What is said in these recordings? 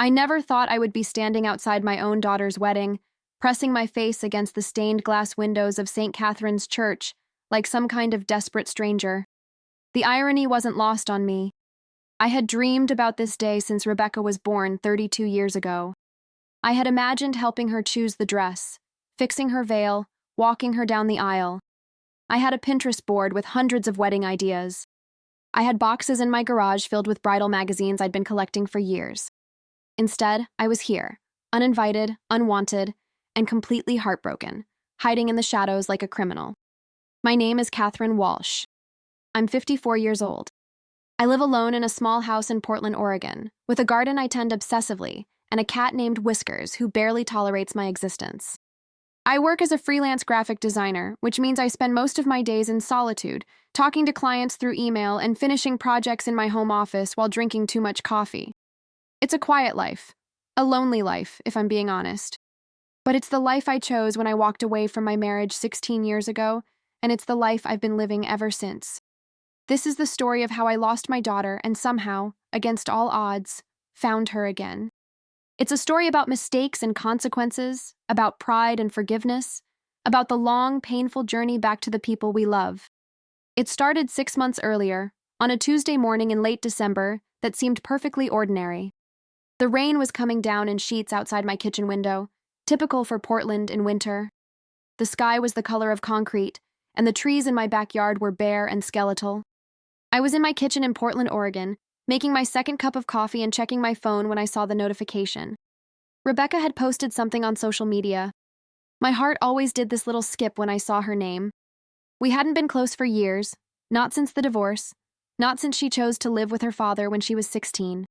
I never thought I would be standing outside my own daughter's wedding, pressing my face against the stained glass windows of St. Catherine's Church, like some kind of desperate stranger. The irony wasn't lost on me. I had dreamed about this day since Rebecca was born 32 years ago. I had imagined helping her choose the dress, fixing her veil, walking her down the aisle. I had a Pinterest board with hundreds of wedding ideas. I had boxes in my garage filled with bridal magazines I'd been collecting for years. Instead, I was here, uninvited, unwanted, and completely heartbroken, hiding in the shadows like a criminal. My name is Catherine Walsh. I'm 54 years old. I live alone in a small house in Portland, Oregon, with a garden I tend obsessively and a cat named Whiskers who barely tolerates my existence. I work as a freelance graphic designer, which means I spend most of my days in solitude, talking to clients through email and finishing projects in my home office while drinking too much coffee. It's a quiet life, a lonely life, if I'm being honest. But it's the life I chose when I walked away from my marriage 16 years ago, and it's the life I've been living ever since. This is the story of how I lost my daughter and somehow, against all odds, found her again. It's a story about mistakes and consequences, about pride and forgiveness, about the long, painful journey back to the people we love. It started 6 months earlier, on a Tuesday morning in late December that seemed perfectly ordinary. The rain was coming down in sheets outside my kitchen window, typical for Portland in winter. The sky was the color of concrete, and the trees in my backyard were bare and skeletal. I was in my kitchen in Portland, Oregon, making my second cup of coffee and checking my phone when I saw the notification. Rebecca had posted something on social media. My heart always did this little skip when I saw her name. We hadn't been close for years, not since the divorce, not since she chose to live with her father when she was 16.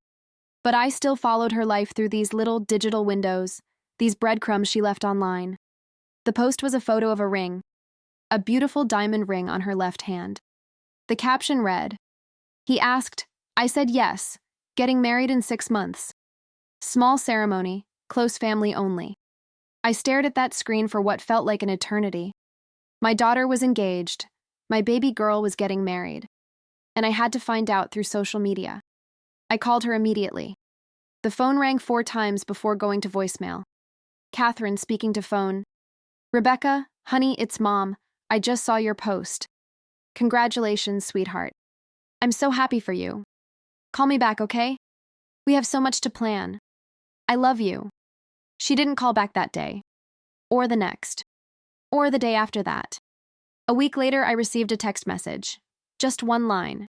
But I still followed her life through these little digital windows, these breadcrumbs she left online. The post was a photo of a ring, a beautiful diamond ring on her left hand. The caption read, "He asked, I said yes, getting married in 6 months. Small ceremony, close family only." I stared at that screen for what felt like an eternity. My daughter was engaged, my baby girl was getting married, and I had to find out through social media. I called her immediately. The phone rang 4 times before going to voicemail. Catherine speaking to phone. "Rebecca, honey, it's Mom. I just saw your post. Congratulations, sweetheart. I'm so happy for you. Call me back, okay? We have so much to plan. I love you." She didn't call back that day, or the next, or the day after that. A week later, I received a text message. Just one line.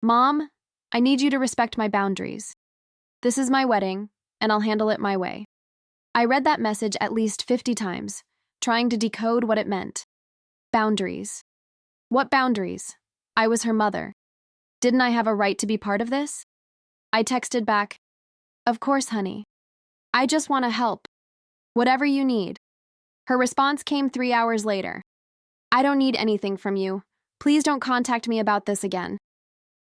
"Mom, I need you to respect my boundaries. This is my wedding, and I'll handle it my way." I read that message at least 50 times, trying to decode what it meant. Boundaries. What boundaries? I was her mother. Didn't I have a right to be part of this? I texted back, "Of course, honey. I just want to help. Whatever you need." Her response came 3 hours later. "I don't need anything from you. Please don't contact me about this again."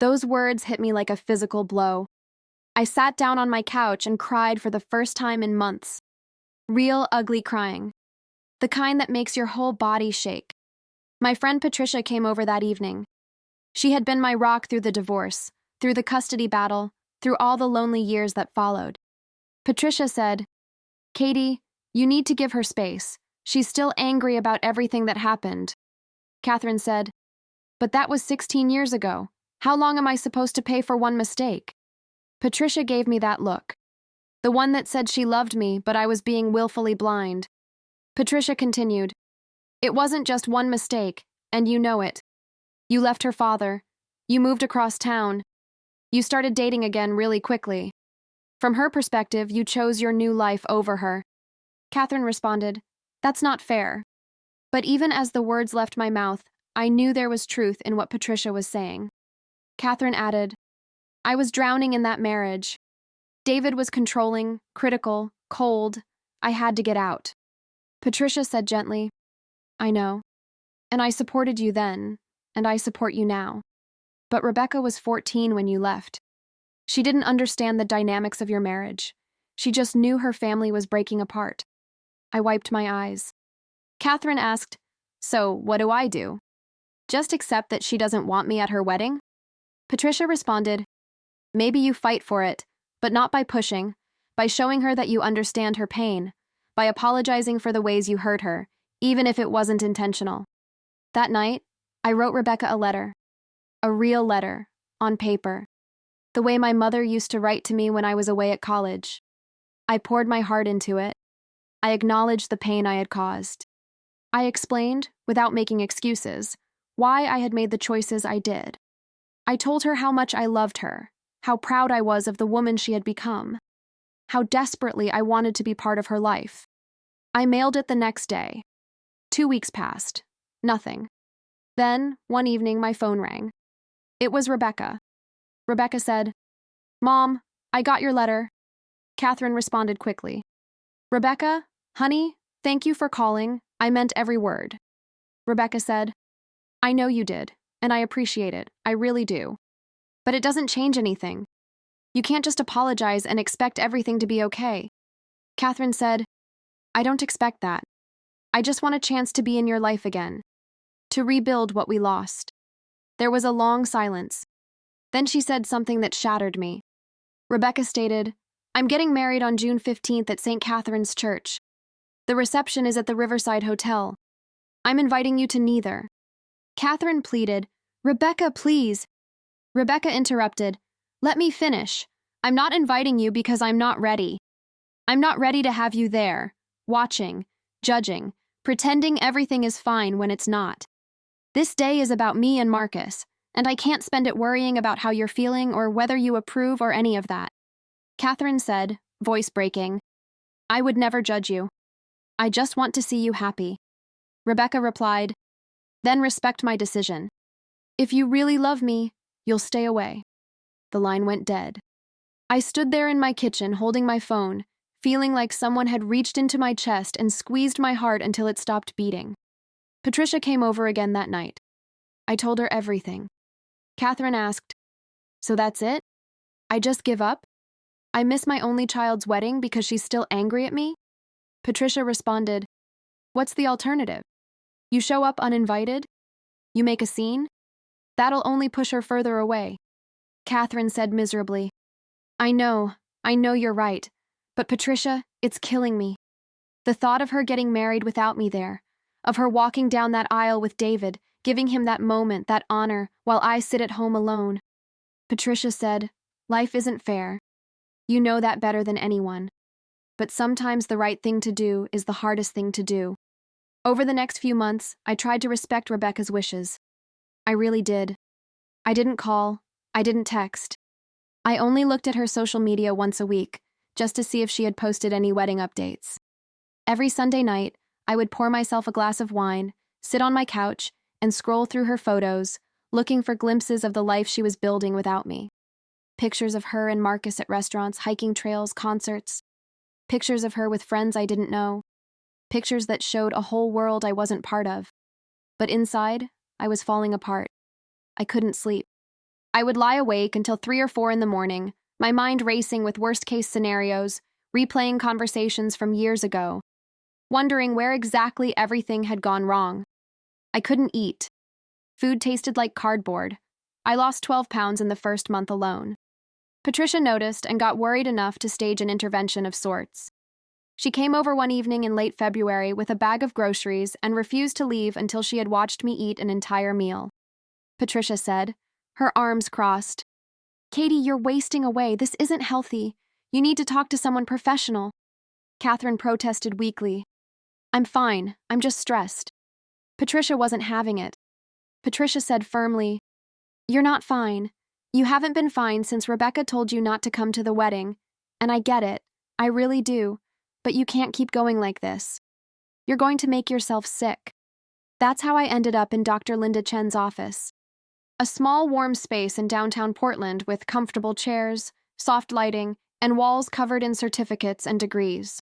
Those words hit me like a physical blow. I sat down on my couch and cried for the first time in months. Real ugly crying. The kind that makes your whole body shake. My friend Patricia came over that evening. She had been my rock through the divorce, through the custody battle, through all the lonely years that followed. Patricia said, "Katie, you need to give her space. She's still angry about everything that happened." Catherine said, "But that was 16 years ago. How long am I supposed to pay for one mistake?" Patricia gave me that look. The one that said she loved me, but I was being willfully blind. Patricia continued, "It wasn't just one mistake, and you know it. You left her father. You moved across town. You started dating again really quickly. From her perspective, you chose your new life over her." Catherine responded, "That's not fair." But even as the words left my mouth, I knew there was truth in what Patricia was saying. Catherine added, "I was drowning in that marriage. David was controlling, critical, cold. I had to get out." Patricia said gently, "I know. And I supported you then, and I support you now. But Rebecca was 14 when you left. She didn't understand the dynamics of your marriage. She just knew her family was breaking apart." I wiped my eyes. Catherine asked, "So what do I do? Just accept that she doesn't want me at her wedding?" Patricia responded, "Maybe you fight for it, but not by pushing, by showing her that you understand her pain, by apologizing for the ways you hurt her, even if it wasn't intentional. That night, I wrote Rebecca a letter. A real letter, on paper. The way my mother used to write to me when I was away at college. I poured my heart into it. I acknowledged the pain I had caused. I explained, without making excuses, why I had made the choices I did. I told her how much I loved her, how proud I was of the woman she had become, how desperately I wanted to be part of her life. I mailed it the next day. 2 weeks passed. Nothing. Then, one evening, my phone rang. It was Rebecca. Rebecca said, "Mom, I got your letter." Catherine responded quickly. "Rebecca, honey, thank you for calling. I meant every word." Rebecca said, "I know you did, and I appreciate it. I really do. But it doesn't change anything. You can't just apologize and expect everything to be okay." Catherine said, "I don't expect that. I just want a chance to be in your life again, to rebuild what we lost." There was a long silence. Then she said something that shattered me. Rebecca stated, "I'm getting married on June 15th at St. Catherine's Church. The reception is at the Riverside Hotel. I'm inviting you to neither." Catherine pleaded, "Rebecca, please." Rebecca interrupted, "Let me finish. I'm not inviting you because I'm not ready. I'm not ready to have you there, watching, judging, pretending everything is fine when it's not. This day is about me and Marcus, and I can't spend it worrying about how you're feeling or whether you approve or any of that." Catherine said, voice breaking, "I would never judge you. I just want to see you happy." Rebecca replied, "Then respect my decision. If you really love me, you'll stay away." The line went dead. I stood there in my kitchen holding my phone, feeling like someone had reached into my chest and squeezed my heart until it stopped beating. Patricia came over again that night. I told her everything. Catherine asked, "So that's it? I just give up? I miss my only child's wedding because she's still angry at me?" Patricia responded, "What's the alternative? You show up uninvited? You make a scene? That'll only push her further away." Catherine said miserably, I know you're right. But Patricia, it's killing me. The thought of her getting married without me there, of her walking down that aisle with David, giving him that moment, that honor, while I sit at home alone." Patricia said, "Life isn't fair. You know that better than anyone. But sometimes the right thing to do is the hardest thing to do." Over the next few months, I tried to respect Rebecca's wishes. I really did. I didn't call. I didn't text. I only looked at her social media once a week, just to see if she had posted any wedding updates. Every Sunday night, I would pour myself a glass of wine, sit on my couch, and scroll through her photos, looking for glimpses of the life she was building without me. Pictures of her and Marcus at restaurants, hiking trails, concerts. Pictures of her with friends I didn't know. Pictures that showed a whole world I wasn't part of. But inside, I was falling apart. I couldn't sleep. I would lie awake until 3 or 4 in the morning, my mind racing with worst-case scenarios, replaying conversations from years ago, wondering where exactly everything had gone wrong. I couldn't eat. Food tasted like cardboard. I lost 12 pounds in the first month alone. Patricia noticed and got worried enough to stage an intervention of sorts. She came over one evening in late February with a bag of groceries and refused to leave until she had watched me eat an entire meal. Patricia said, her arms crossed, "Katie, you're wasting away. This isn't healthy. You need to talk to someone professional." Catherine protested weakly, "I'm fine. I'm just stressed." Patricia wasn't having it. Patricia said firmly, "You're not fine. You haven't been fine since Rebecca told you not to come to the wedding. And I get it. I really do. But you can't keep going like this. You're going to make yourself sick." That's how I ended up in Dr. Linda Chen's office. A small, warm space in downtown Portland with comfortable chairs, soft lighting, and walls covered in certificates and degrees.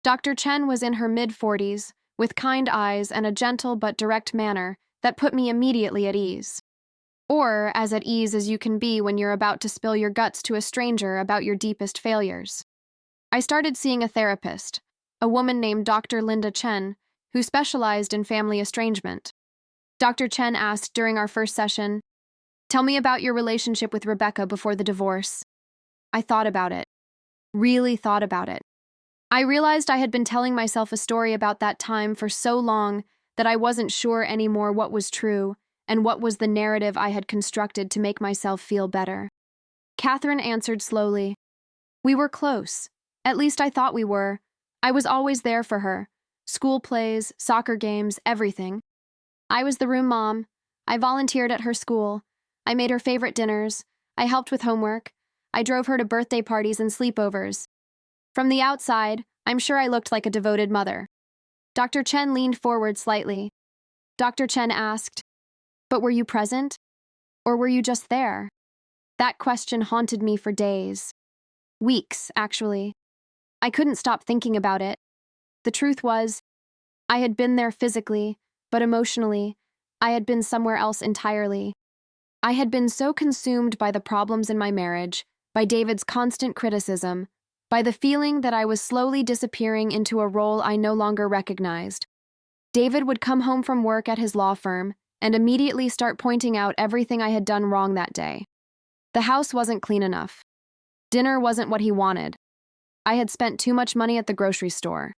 Dr. Chen was in her mid-40s, with kind eyes and a gentle but direct manner that put me immediately at ease. Or as at ease as you can be when you're about to spill your guts to a stranger about your deepest failures. I started seeing a therapist, a woman named Dr. Linda Chen, who specialized in family estrangement. Dr. Chen asked during our first session, "Tell me about your relationship with Rebecca before the divorce." I thought about it. Really thought about it. I realized I had been telling myself a story about that time for so long that I wasn't sure anymore what was true and what was the narrative I had constructed to make myself feel better. Catherine answered slowly. We were close. At least I thought we were. I was always there for her. School plays, soccer games, everything. I was the room mom. I volunteered at her school. I made her favorite dinners. I helped with homework. I drove her to birthday parties and sleepovers. From the outside, I'm sure I looked like a devoted mother. Dr. Chen leaned forward slightly. Dr. Chen asked, "But were you present? Or were you just there?" That question haunted me for days. Weeks, actually. I couldn't stop thinking about it. The truth was, I had been there physically, but emotionally, I had been somewhere else entirely. I had been so consumed by the problems in my marriage, by David's constant criticism, by the feeling that I was slowly disappearing into a role I no longer recognized. David would come home from work at his law firm and immediately start pointing out everything I had done wrong that day. The house wasn't clean enough. Dinner wasn't what he wanted. I had spent too much money at the grocery store.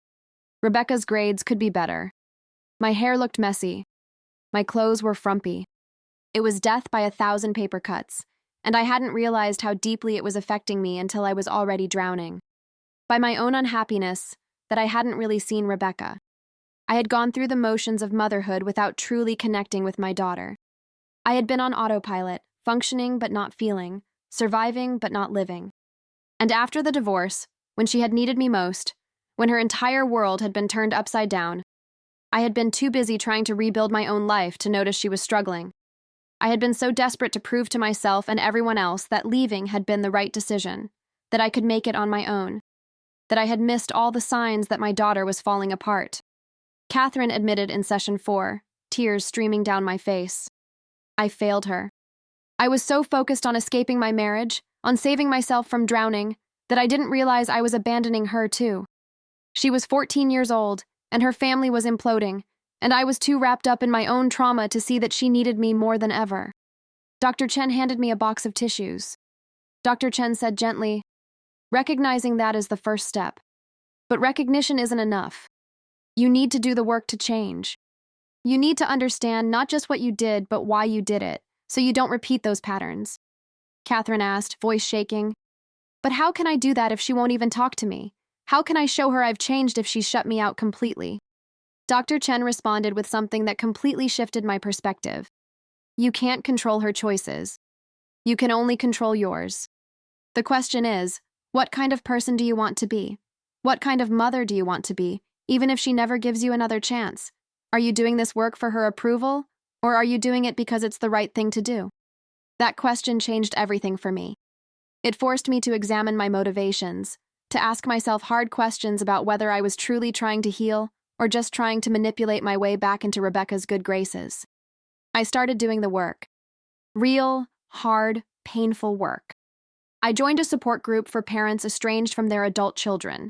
Rebecca's grades could be better. My hair looked messy. My clothes were frumpy. It was death by 1,000 paper cuts, and I hadn't realized how deeply it was affecting me until I was already drowning. By my own unhappiness, that I hadn't really seen Rebecca. I had gone through the motions of motherhood without truly connecting with my daughter. I had been on autopilot, functioning but not feeling, surviving but not living. And after the divorce, when she had needed me most, when her entire world had been turned upside down, I had been too busy trying to rebuild my own life to notice she was struggling. I had been so desperate to prove to myself and everyone else that leaving had been the right decision, that I could make it on my own, that I had missed all the signs that my daughter was falling apart. Catherine admitted in session 4, tears streaming down my face. I failed her. I was so focused on escaping my marriage, on saving myself from drowning, that I didn't realize I was abandoning her too. She was 14 years old, and her family was imploding, and I was too wrapped up in my own trauma to see that she needed me more than ever. Dr. Chen handed me a box of tissues. Dr. Chen said gently, "Recognizing that is the first step. But recognition isn't enough. You need to do the work to change. You need to understand not just what you did, but why you did it, so you don't repeat those patterns." Catherine asked, voice shaking. "But how can I do that if she won't even talk to me? How can I show her I've changed if she's shut me out completely?" Dr. Chen responded with something that completely shifted my perspective. You can't control her choices. You can only control yours. The question is, what kind of person do you want to be? What kind of mother do you want to be, even if she never gives you another chance? Are you doing this work for her approval, or are you doing it because it's the right thing to do? That question changed everything for me. It forced me to examine my motivations, to ask myself hard questions about whether I was truly trying to heal or just trying to manipulate my way back into Rebecca's good graces. I started doing the work. Real, hard, painful work. I joined a support group for parents estranged from their adult children.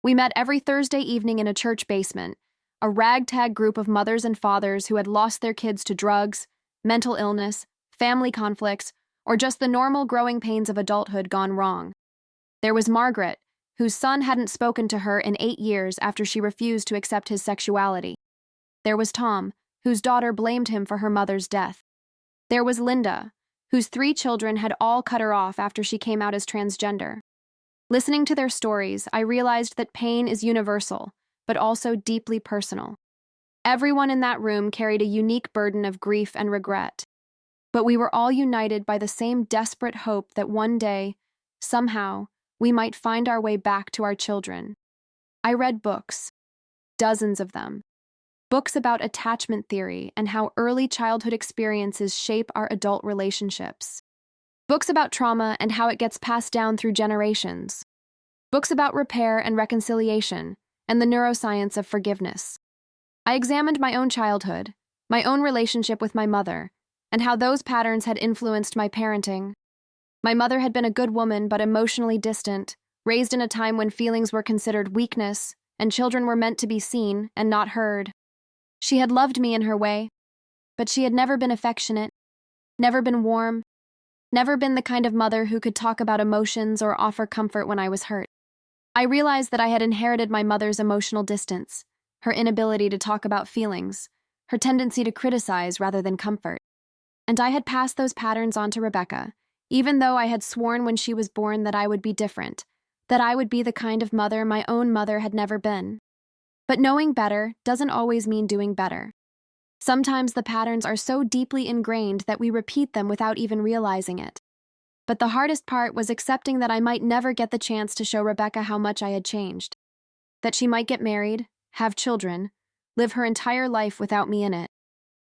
We met every Thursday evening in a church basement, a ragtag group of mothers and fathers who had lost their kids to drugs, mental illness, family conflicts, or just the normal growing pains of adulthood gone wrong. There was Margaret, whose son hadn't spoken to her in 8 years after she refused to accept his sexuality. There was Tom, whose daughter blamed him for her mother's death. There was Linda, whose 3 children had all cut her off after she came out as transgender. Listening to their stories, I realized that pain is universal, but also deeply personal. Everyone in that room carried a unique burden of grief and regret. But we were all united by the same desperate hope that one day, somehow, we might find our way back to our children. I read books, dozens of them. Books about attachment theory and how early childhood experiences shape our adult relationships. Books about trauma and how it gets passed down through generations. Books about repair and reconciliation and the neuroscience of forgiveness. I examined my own childhood, my own relationship with my mother, and how those patterns had influenced my parenting. My mother had been a good woman but emotionally distant, raised in a time when feelings were considered weakness and children were meant to be seen and not heard. She had loved me in her way, but she had never been affectionate, never been warm, Never been the kind of mother who could talk about emotions or offer comfort when I was hurt. I realized that I had inherited my mother's emotional distance, her inability to talk about feelings, her tendency to criticize rather than comfort. And I had passed those patterns on to Rebecca, even though I had sworn when she was born that I would be different, that I would be the kind of mother my own mother had never been. But knowing better doesn't always mean doing better. Sometimes the patterns are so deeply ingrained that we repeat them without even realizing it. But the hardest part was accepting that I might never get the chance to show Rebecca how much I had changed. That she might get married, have children, live her entire life without me in it.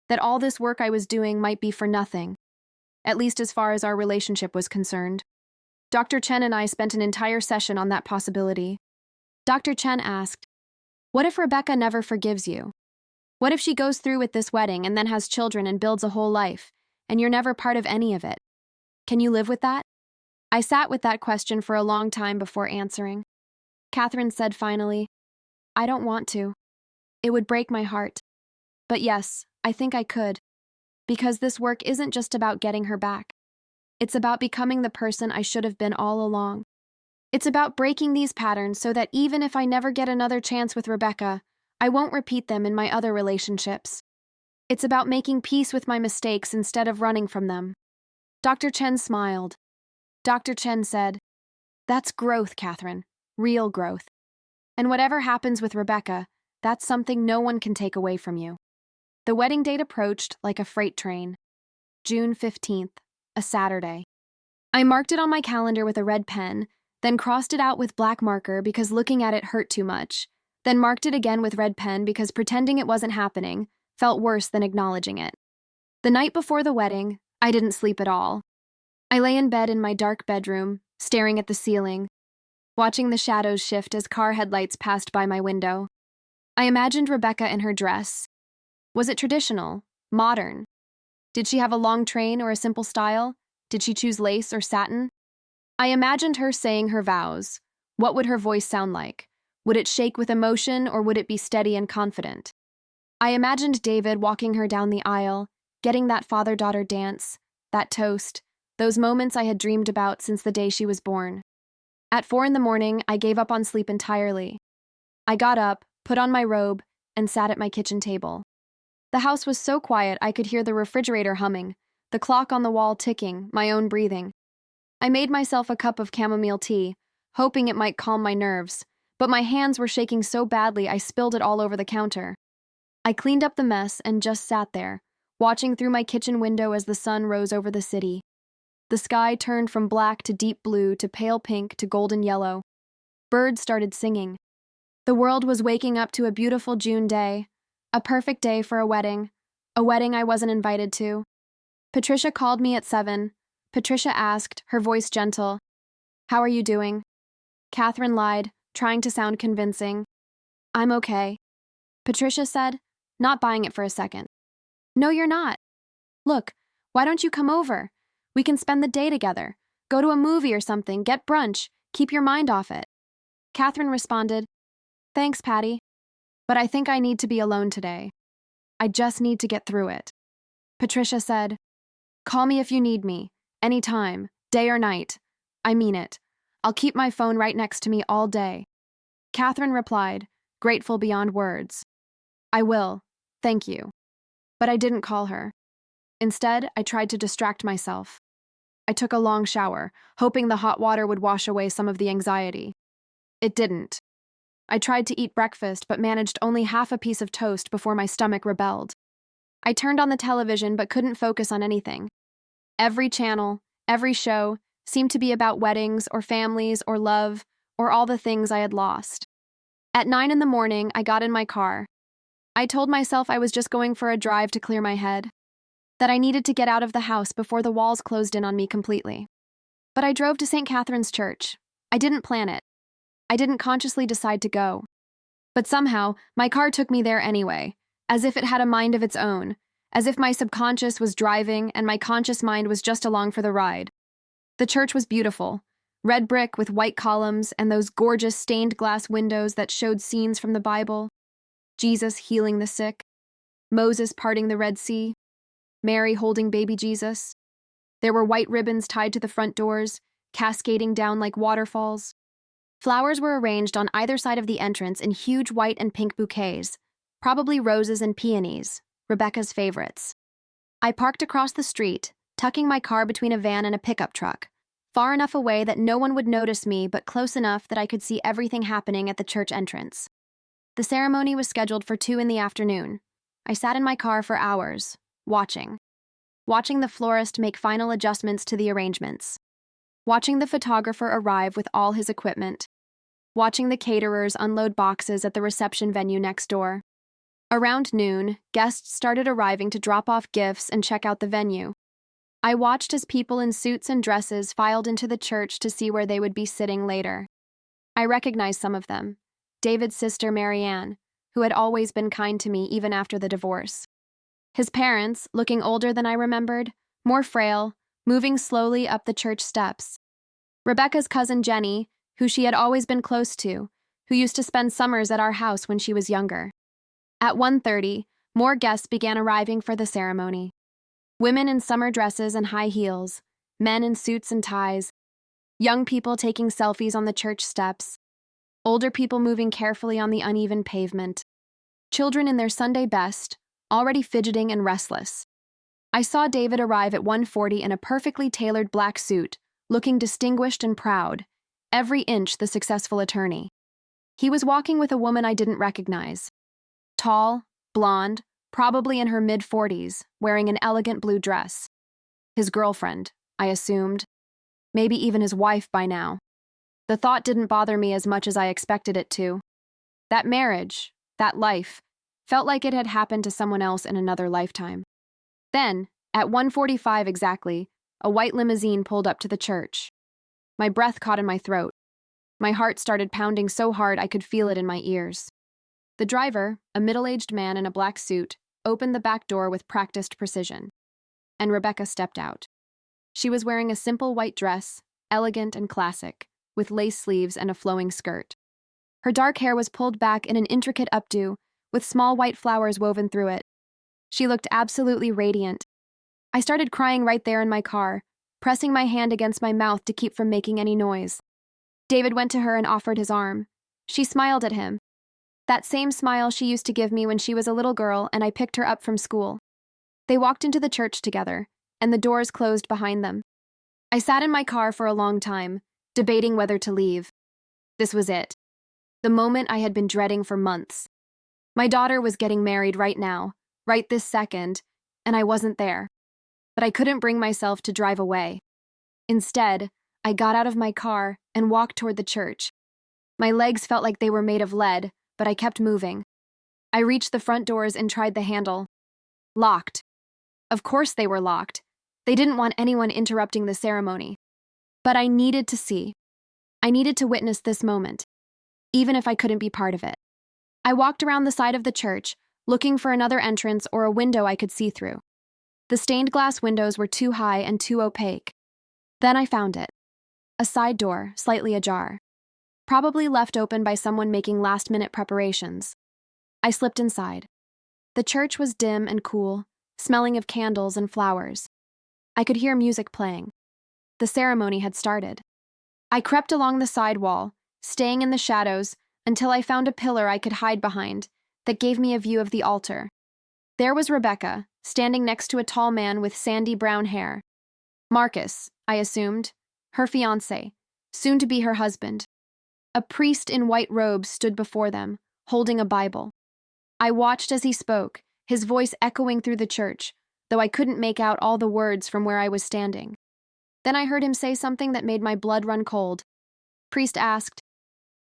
That all this work I was doing might be for nothing, at least as far as our relationship was concerned. Dr. Chen and I spent an entire session on that possibility. Dr. Chen asked, "What if Rebecca never forgives you? What if she goes through with this wedding and then has children and builds a whole life, and you're never part of any of it? Can you live with that?" I sat with that question for a long time before answering. Catherine said finally, "I don't want to. It would break my heart. But yes, I think I could. Because this work isn't just about getting her back. It's about becoming the person I should have been all along. It's about breaking these patterns so that even if I never get another chance with Rebecca, I won't repeat them in my other relationships. It's about making peace with my mistakes instead of running from them." Dr. Chen smiled. Dr. Chen said, "That's growth, Catherine. Real growth. And whatever happens with Rebecca, that's something no one can take away from you." The wedding date approached like a freight train. June 15th, a Saturday. I marked it on my calendar with a red pen, then crossed it out with black marker because looking at it hurt too much, then marked it again with red pen because pretending it wasn't happening felt worse than acknowledging it. The night before the wedding, I didn't sleep at all. I lay in bed in my dark bedroom, staring at the ceiling, watching the shadows shift as car headlights passed by my window. I imagined Rebecca in her dress. Was it traditional? Modern? Did she have a long train or a simple style? Did she choose lace or satin? I imagined her saying her vows. What would her voice sound like? Would it shake with emotion or would it be steady and confident? I imagined David walking her down the aisle, getting that father-daughter dance, that toast, those moments I had dreamed about since the day she was born. At 4 a.m, I gave up on sleep entirely. I got up, put on my robe, and sat at my kitchen table. The house was so quiet I could hear the refrigerator humming, the clock on the wall ticking, my own breathing. I made myself a cup of chamomile tea, hoping it might calm my nerves, but my hands were shaking so badly I spilled it all over the counter. I cleaned up the mess and just sat there, watching through my kitchen window as the sun rose over the city. The sky turned from black to deep blue to pale pink to golden yellow. Birds started singing. The world was waking up to a beautiful June day, a perfect day for a wedding I wasn't invited to. Patricia called me at 7. Patricia asked, her voice gentle, "How are you doing?" Catherine lied, trying to sound convincing. "I'm okay." Patricia said, not buying it for a second. "No, you're not. Look, why don't you come over? We can spend the day together. Go to a movie or something, get brunch, keep your mind off it." Catherine responded, "Thanks, Patty. But I think I need to be alone today. I just need to get through it." Patricia said, "Call me if you need me, anytime, day or night. I mean it. I'll keep my phone right next to me all day." Catherine replied, grateful beyond words, "I will, thank you." But I didn't call her. Instead, I tried to distract myself. I took a long shower, hoping the hot water would wash away some of the anxiety. It didn't. I tried to eat breakfast but managed only half a piece of toast before my stomach rebelled. I turned on the television but couldn't focus on anything. Every channel, every show, seemed to be about weddings or families or love or all the things I had lost. At 9 a.m, I got in my car. I told myself I was just going for a drive to clear my head, that I needed to get out of the house before the walls closed in on me completely. But I drove to St. Catherine's Church. I didn't plan it. I didn't consciously decide to go. But somehow, my car took me there anyway, as if it had a mind of its own, as if my subconscious was driving and my conscious mind was just along for the ride. The church was beautiful, red brick with white columns and those gorgeous stained glass windows that showed scenes from the Bible. Jesus healing the sick, Moses parting the Red Sea, Mary holding baby Jesus. There were white ribbons tied to the front doors, cascading down like waterfalls. Flowers were arranged on either side of the entrance in huge white and pink bouquets, probably roses and peonies, Rebecca's favorites. I parked across the street, tucking my car between a van and a pickup truck, far enough away that no one would notice me, but close enough that I could see everything happening at the church entrance. The ceremony was scheduled for 2 in the afternoon. I sat in my car for hours, watching the florist make final adjustments to the arrangements, watching the photographer arrive with all his equipment, watching the caterers unload boxes at the reception venue next door. Around noon, guests started arriving to drop off gifts and check out the venue. I watched as people in suits and dresses filed into the church to see where they would be sitting later. I recognized some of them. David's sister, Marianne, who had always been kind to me even after the divorce. His parents, looking older than I remembered, more frail, moving slowly up the church steps. Rebecca's cousin Jenny, who she had always been close to, who used to spend summers at our house when she was younger. At 1:30, more guests began arriving for the ceremony. Women in summer dresses and high heels, men in suits and ties, young people taking selfies on the church steps, older people moving carefully on the uneven pavement, children in their Sunday best, already fidgeting and restless. I saw David arrive at 1:40 in a perfectly tailored black suit, looking distinguished and proud, every inch the successful attorney. He was walking with a woman I didn't recognize. Tall, blonde, probably in her mid-40s, wearing an elegant blue dress. His girlfriend, I assumed. Maybe even his wife by now. The thought didn't bother me as much as I expected it to. That marriage, that life, felt like it had happened to someone else in another lifetime. Then, at 1:45 exactly, a white limousine pulled up to the church. My breath caught in my throat. My heart started pounding so hard I could feel it in my ears. The driver, a middle-aged man in a black suit, opened the back door with practiced precision. And Rebecca stepped out. She was wearing a simple white dress, elegant and classic, with lace sleeves and a flowing skirt. Her dark hair was pulled back in an intricate updo, with small white flowers woven through it. She looked absolutely radiant. I started crying right there in my car, pressing my hand against my mouth to keep from making any noise. David went to her and offered his arm. She smiled at him. That same smile she used to give me when she was a little girl and I picked her up from school. They walked into the church together, and the doors closed behind them. I sat in my car for a long time, debating whether to leave. This was it. The moment I had been dreading for months. My daughter was getting married right now, right this second, and I wasn't there. But I couldn't bring myself to drive away. Instead, I got out of my car and walked toward the church. My legs felt like they were made of lead, but I kept moving. I reached the front doors and tried the handle. Locked. Of course they were locked. They didn't want anyone interrupting the ceremony. But I needed to see. I needed to witness this moment, even if I couldn't be part of it. I walked around the side of the church, looking for another entrance or a window I could see through. The stained glass windows were too high and too opaque. Then I found it. A side door, slightly ajar. Probably left open by someone making last-minute preparations. I slipped inside. The church was dim and cool, smelling of candles and flowers. I could hear music playing. The ceremony had started. I crept along the side wall, staying in the shadows, until I found a pillar I could hide behind that gave me a view of the altar. There was Rebecca, standing next to a tall man with sandy brown hair. Marcus, I assumed, her fiancé, soon to be her husband. A priest in white robes stood before them, holding a Bible. I watched as he spoke, his voice echoing through the church, though I couldn't make out all the words from where I was standing. Then I heard him say something that made my blood run cold. Priest asked,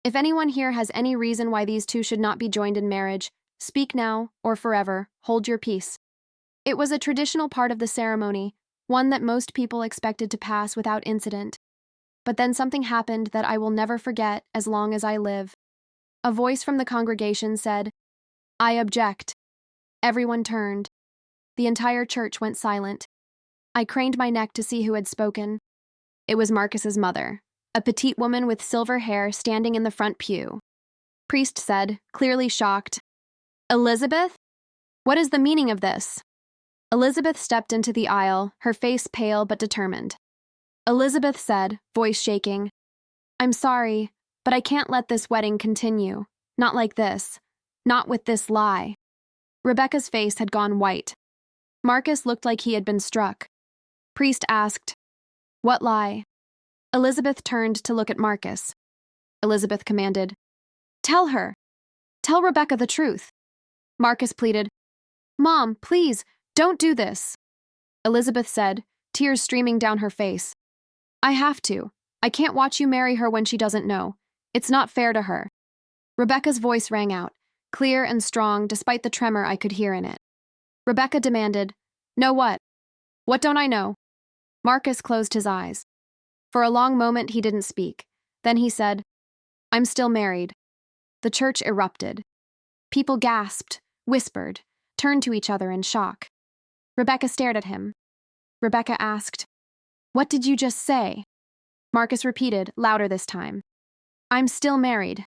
"If anyone here has any reason why these two should not be joined in marriage, speak now, or forever, hold your peace." It was a traditional part of the ceremony, one that most people expected to pass without incident. But then something happened that I will never forget as long as I live. A voice from the congregation said, "I object." Everyone turned. The entire church went silent. I craned my neck to see who had spoken. It was Marcus's mother, a petite woman with silver hair standing in the front pew. Priest said, clearly shocked, "Elizabeth? What is the meaning of this?" Elizabeth stepped into the aisle, her face pale but determined. Elizabeth said, voice shaking, "I'm sorry, but I can't let this wedding continue. Not like this. Not with this lie." Rebecca's face had gone white. Marcus looked like he had been struck. Priest asked, "What lie?" Elizabeth turned to look at Marcus. Elizabeth commanded, "Tell her. Tell Rebecca the truth." Marcus pleaded, "Mom, please, don't do this." Elizabeth said, tears streaming down her face, "I have to. I can't watch you marry her when she doesn't know. It's not fair to her." Rebecca's voice rang out, clear and strong despite the tremor I could hear in it. Rebecca demanded, "Know what? What don't I know?" Marcus closed his eyes. For a long moment he didn't speak. Then he said, "I'm still married." The church erupted. People gasped, whispered, turned to each other in shock. Rebecca stared at him. Rebecca asked, "What did you just say?" Marcus repeated, louder this time, "I'm still married.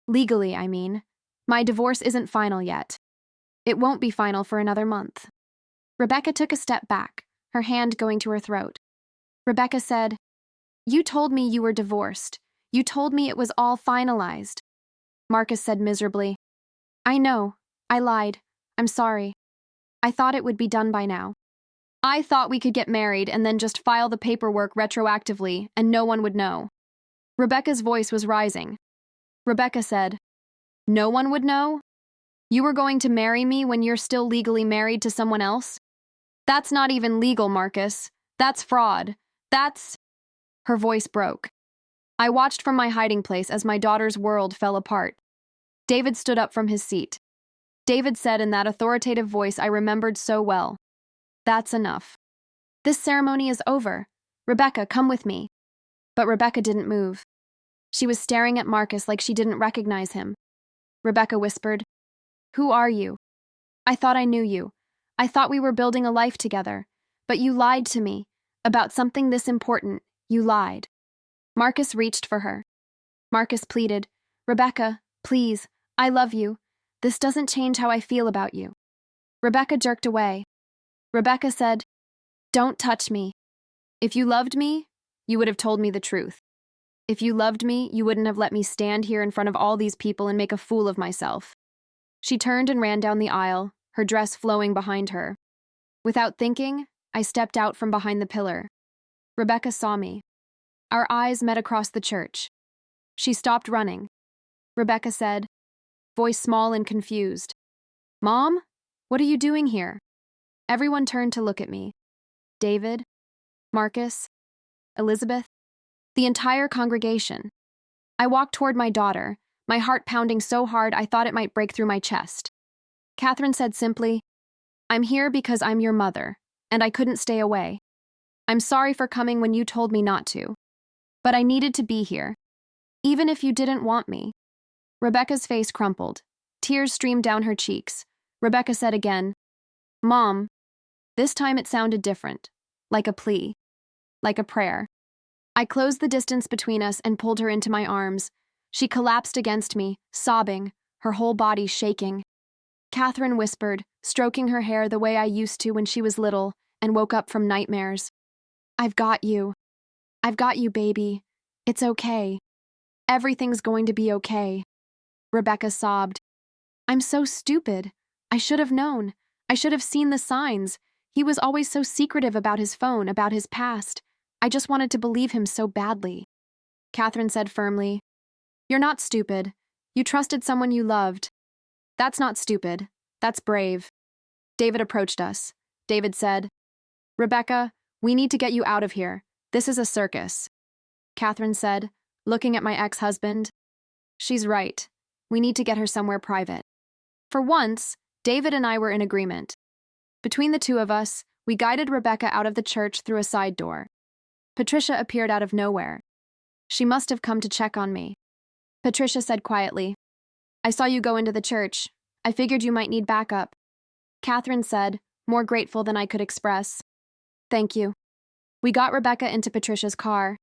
Legally, I mean. My divorce isn't final yet. It won't be final for another month." Rebecca took a step back, her hand going to her throat. Rebecca said, "You told me you were divorced. You told me it was all finalized." Marcus said miserably, "I know. I lied. I'm sorry. I thought it would be done by now. I thought we could get married and then just file the paperwork retroactively and no one would know." Rebecca's voice was rising. Rebecca said, "No one would know? You were going to marry me when you're still legally married to someone else? That's not even legal, Marcus. That's fraud. That's—" Her voice broke. I watched from my hiding place as my daughter's world fell apart. David stood up from his seat. David said in that authoritative voice I remembered so well, "That's enough. This ceremony is over. Rebecca, come with me." But Rebecca didn't move. She was staring at Marcus like she didn't recognize him. Rebecca whispered, "Who are you? I thought I knew you. I thought we were building a life together. But you lied to me. About something this important. You lied." Marcus reached for her. Marcus pleaded, "Rebecca, please, I love you. This doesn't change how I feel about you." Rebecca jerked away. Rebecca said, "Don't touch me. If you loved me, you would have told me the truth. If you loved me, you wouldn't have let me stand here in front of all these people and make a fool of myself." She turned and ran down the aisle, her dress flowing behind her. Without thinking, I stepped out from behind the pillar. Rebecca saw me. Our eyes met across the church. She stopped running. Rebecca said, voice small and confused, "Mom, what are you doing here?" Everyone turned to look at me. David, Marcus, Elizabeth, the entire congregation. I walked toward my daughter, my heart pounding so hard I thought it might break through my chest. Catherine said simply, "I'm here because I'm your mother, and I couldn't stay away. I'm sorry for coming when you told me not to. But I needed to be here, even if you didn't want me." Rebecca's face crumpled. Tears streamed down her cheeks. Rebecca said again, "Mom." This time it sounded different, like a plea, like a prayer. I closed the distance between us and pulled her into my arms. She collapsed against me, sobbing, her whole body shaking. Catherine whispered, stroking her hair the way I used to when she was little and woke up from nightmares, "I've got you. I've got you, baby. It's okay. Everything's going to be okay." Rebecca sobbed, "I'm so stupid. I should have known. I should have seen the signs. He was always so secretive about his phone, about his past. I just wanted to believe him so badly." Catherine said firmly, "You're not stupid. You trusted someone you loved. That's not stupid. That's brave." David approached us. David said, "Rebecca, we need to get you out of here. This is a circus." Catherine said, looking at my ex-husband, "She's right. We need to get her somewhere private." For once, David and I were in agreement. Between the two of us, we guided Rebecca out of the church through a side door. Patricia appeared out of nowhere. She must have come to check on me. Patricia said quietly, "I saw you go into the church. I figured you might need backup." Catherine said, more grateful than I could express, "Thank you." We got Rebecca into Patricia's car.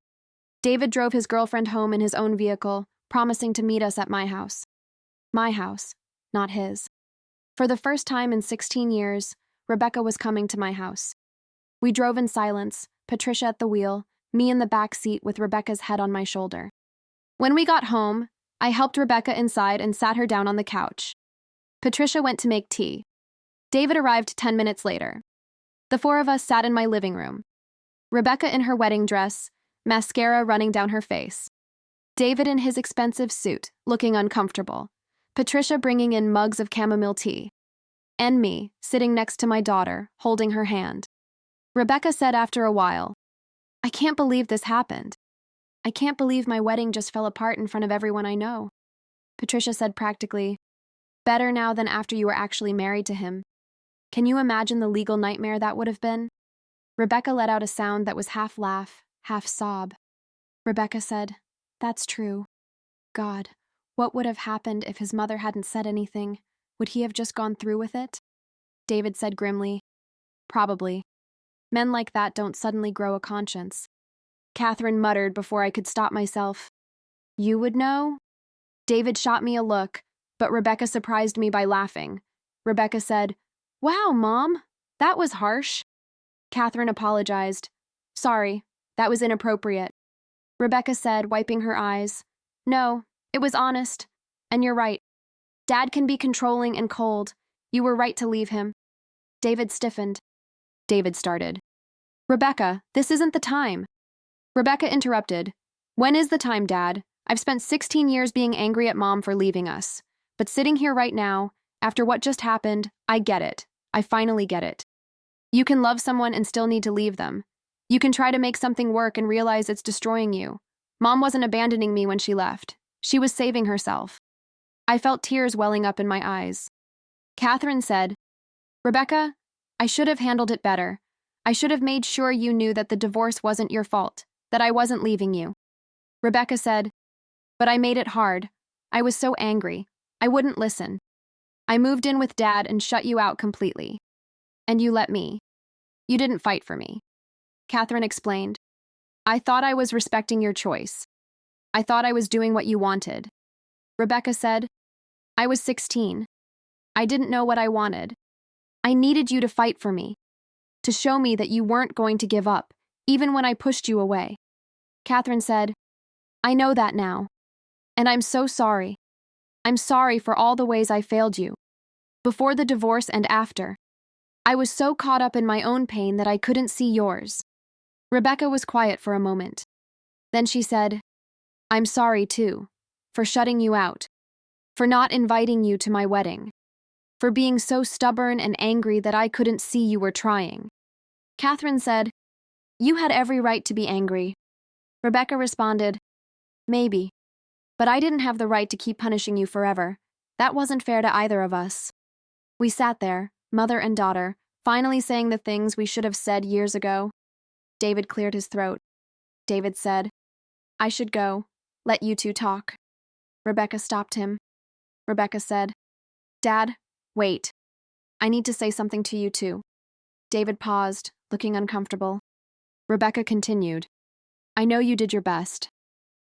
David drove his girlfriend home in his own vehicle, promising to meet us at my house. My house, not his. For the first time in 16 years, Rebecca was coming to my house. We drove in silence, Patricia at the wheel, me in the back seat with Rebecca's head on my shoulder. When we got home, I helped Rebecca inside and sat her down on the couch. Patricia went to make tea. David arrived 10 minutes later. The four of us sat in my living room. Rebecca in her wedding dress, mascara running down her face. David in his expensive suit, looking uncomfortable. Patricia bringing in mugs of chamomile tea. And me, sitting next to my daughter, holding her hand. Rebecca said after a while, "I can't believe this happened. I can't believe my wedding just fell apart in front of everyone I know." Patricia said practically, "Better now than after you were actually married to him. Can you imagine the legal nightmare that would have been?" Rebecca let out a sound that was half laugh, half sob. Rebecca said, "That's true. God, what would have happened if his mother hadn't said anything? Would he have just gone through with it?" David said grimly, "Probably. Men like that don't suddenly grow a conscience." Catherine muttered before I could stop myself, "You would know?" David shot me a look, but Rebecca surprised me by laughing. Rebecca said, "Wow, Mom, that was harsh." Catherine apologized. "Sorry, that was inappropriate." Rebecca said, wiping her eyes, "No, it was honest. And you're right. Dad can be controlling and cold. You were right to leave him." David stiffened. David started. "Rebecca, this isn't the time." Rebecca interrupted. "When is the time, Dad? I've spent 16 years being angry at Mom for leaving us. But sitting here right now, after what just happened, I get it. I finally get it. You can love someone and still need to leave them. You can try to make something work and realize it's destroying you. Mom wasn't abandoning me when she left. She was saving herself." I felt tears welling up in my eyes. Catherine said, "Rebecca, I should have handled it better. I should have made sure you knew that the divorce wasn't your fault, that I wasn't leaving you." Rebecca said, "But I made it hard. I was so angry. I wouldn't listen. I moved in with Dad and shut you out completely. And you let me. You didn't fight for me." Catherine explained, "I thought I was respecting your choice. I thought I was doing what you wanted." Rebecca said, "I was 16. I didn't know what I wanted. I needed you to fight for me, to show me that you weren't going to give up, even when I pushed you away." Catherine said, "I know that now. And I'm so sorry. I'm sorry for all the ways I failed you. Before the divorce and after. I was so caught up in my own pain that I couldn't see yours." Rebecca was quiet for a moment. Then she said, "I'm sorry, too, for shutting you out, for not inviting you to my wedding, for being so stubborn and angry that I couldn't see you were trying." Catherine said, "You had every right to be angry." Rebecca responded, "Maybe. But I didn't have the right to keep punishing you forever. That wasn't fair to either of us." We sat there, mother and daughter, finally saying the things we should have said years ago. David cleared his throat. David said, "I should go. Let you two talk." Rebecca stopped him. Rebecca said, "Dad, wait. I need to say something to you too." David paused, looking uncomfortable. Rebecca continued, "I know you did your best,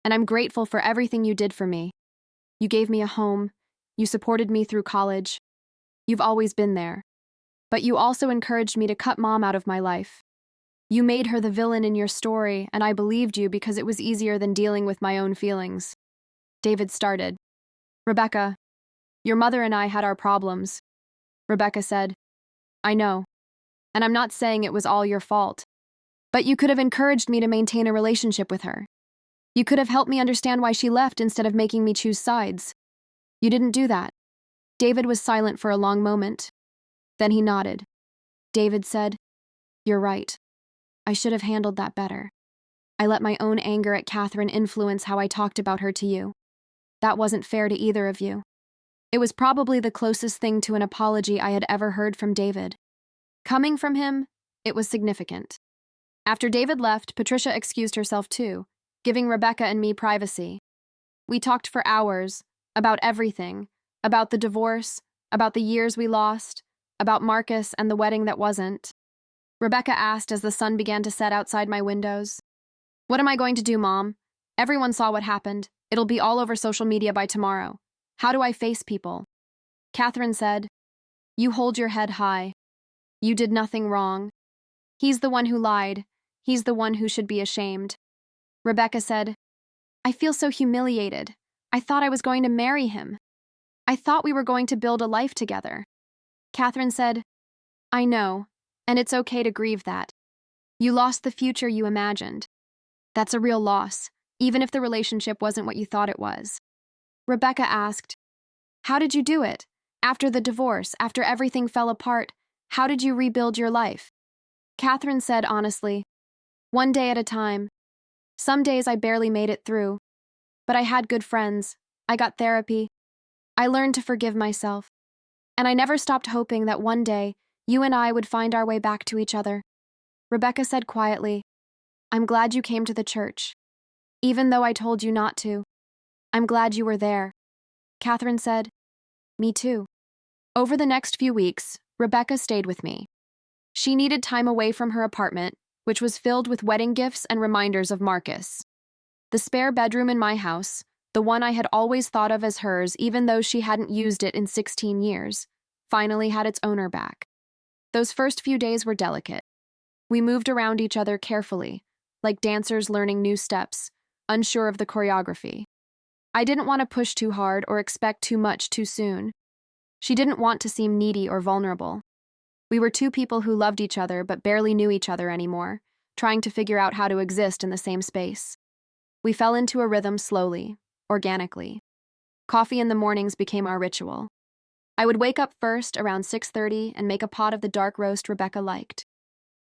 and I'm grateful for everything you did for me. You gave me a home. You supported me through college. You've always been there. But you also encouraged me to cut Mom out of my life. You made her the villain in your story, and I believed you because it was easier than dealing with my own feelings." David started. "Rebecca, your mother and I had our problems." Rebecca said, "I know, and I'm not saying it was all your fault. But you could have encouraged me to maintain a relationship with her. You could have helped me understand why she left instead of making me choose sides. You didn't do that." David was silent for a long moment. Then he nodded. David said, "You're right. I should have handled that better. I let my own anger at Catherine influence how I talked about her to you. That wasn't fair to either of you." It was probably the closest thing to an apology I had ever heard from David. Coming from him, it was significant. After David left, Patricia excused herself too, giving Rebecca and me privacy. We talked for hours, about everything, about the divorce, about the years we lost, about Marcus and the wedding that wasn't. Rebecca asked as the sun began to set outside my windows, "What am I going to do, Mom? Everyone saw what happened. It'll be all over social media by tomorrow. How do I face people?" Catherine said, "You hold your head high. You did nothing wrong. He's the one who lied. He's the one who should be ashamed. Rebecca said, I feel so humiliated. I thought I was going to marry him. I thought we were going to build a life together. Catherine said, I know, and it's okay to grieve that. You lost the future you imagined. That's a real loss, even if the relationship wasn't what you thought it was. Rebecca asked, How did you do it? After the divorce, after everything fell apart, how did you rebuild your life? Catherine said honestly, One day at a time. Some days I barely made it through. But I had good friends. I got therapy. I learned to forgive myself. And I never stopped hoping that one day you and I would find our way back to each other. Rebecca said quietly, I'm glad you came to the church. Even though I told you not to. I'm glad you were there. Catherine said, Me too. Over the next few weeks, Rebecca stayed with me. She needed time away from her apartment, which was filled with wedding gifts and reminders of Marcus. The spare bedroom in my house, the one I had always thought of as hers even though she hadn't used it in 16 years, finally had its owner back. Those first few days were delicate. We moved around each other carefully, like dancers learning new steps, unsure of the choreography. I didn't want to push too hard or expect too much too soon. She didn't want to seem needy or vulnerable. We were two people who loved each other but barely knew each other anymore, trying to figure out how to exist in the same space. We fell into a rhythm slowly, organically. Coffee in the mornings became our ritual. I would wake up first around 6:30 and make a pot of the dark roast Rebecca liked.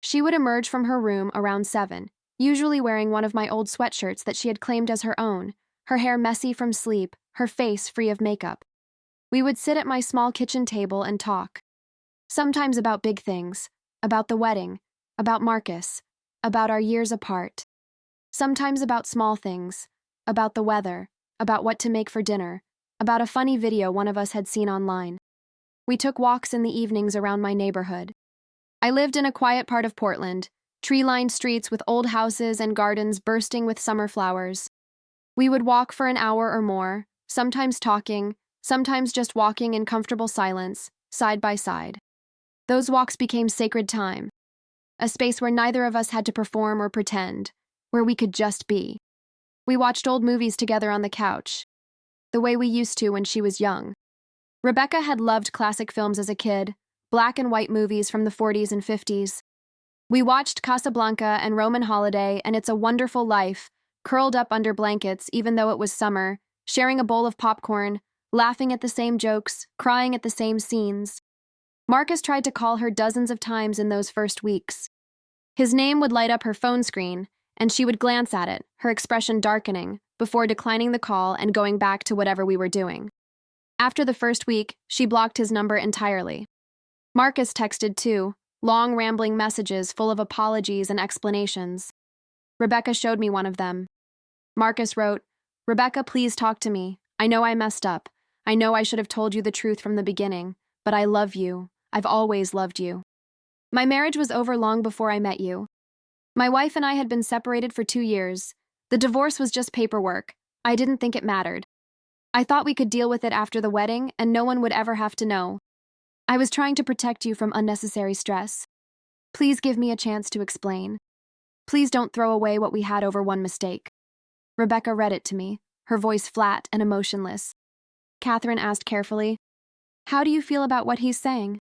She would emerge from her room around 7, usually wearing one of my old sweatshirts that she had claimed as her own, her hair messy from sleep, her face free of makeup. We would sit at my small kitchen table and talk. Sometimes about big things, about the wedding, about Marcus, about our years apart. Sometimes about small things, about the weather, about what to make for dinner, about a funny video one of us had seen online. We took walks in the evenings around my neighborhood. I lived in a quiet part of Portland, tree-lined streets with old houses and gardens bursting with summer flowers. We would walk for an hour or more, sometimes talking, sometimes just walking in comfortable silence, side by side. Those walks became sacred time, a space where neither of us had to perform or pretend, where we could just be. We watched old movies together on the couch, the way we used to when she was young. Rebecca had loved classic films as a kid, black and white movies from the 40s and 50s. We watched Casablanca and Roman Holiday and It's a Wonderful Life, curled up under blankets even though it was summer, sharing a bowl of popcorn, laughing at the same jokes, crying at the same scenes. Marcus tried to call her dozens of times in those first weeks. His name would light up her phone screen, and she would glance at it, her expression darkening, before declining the call and going back to whatever we were doing. After the first week, she blocked his number entirely. Marcus texted too, long rambling messages full of apologies and explanations. Rebecca showed me one of them. Marcus wrote, Rebecca, please talk to me. I know I messed up. I know I should have told you the truth from the beginning, but I love you. I've always loved you. My marriage was over long before I met you. My wife and I had been separated for 2 years. The divorce was just paperwork. I didn't think it mattered. I thought we could deal with it after the wedding and no one would ever have to know. I was trying to protect you from unnecessary stress. Please give me a chance to explain. Please don't throw away what we had over one mistake. Rebecca read it to me, her voice flat and emotionless. Catherine asked carefully, How do you feel about what he's saying?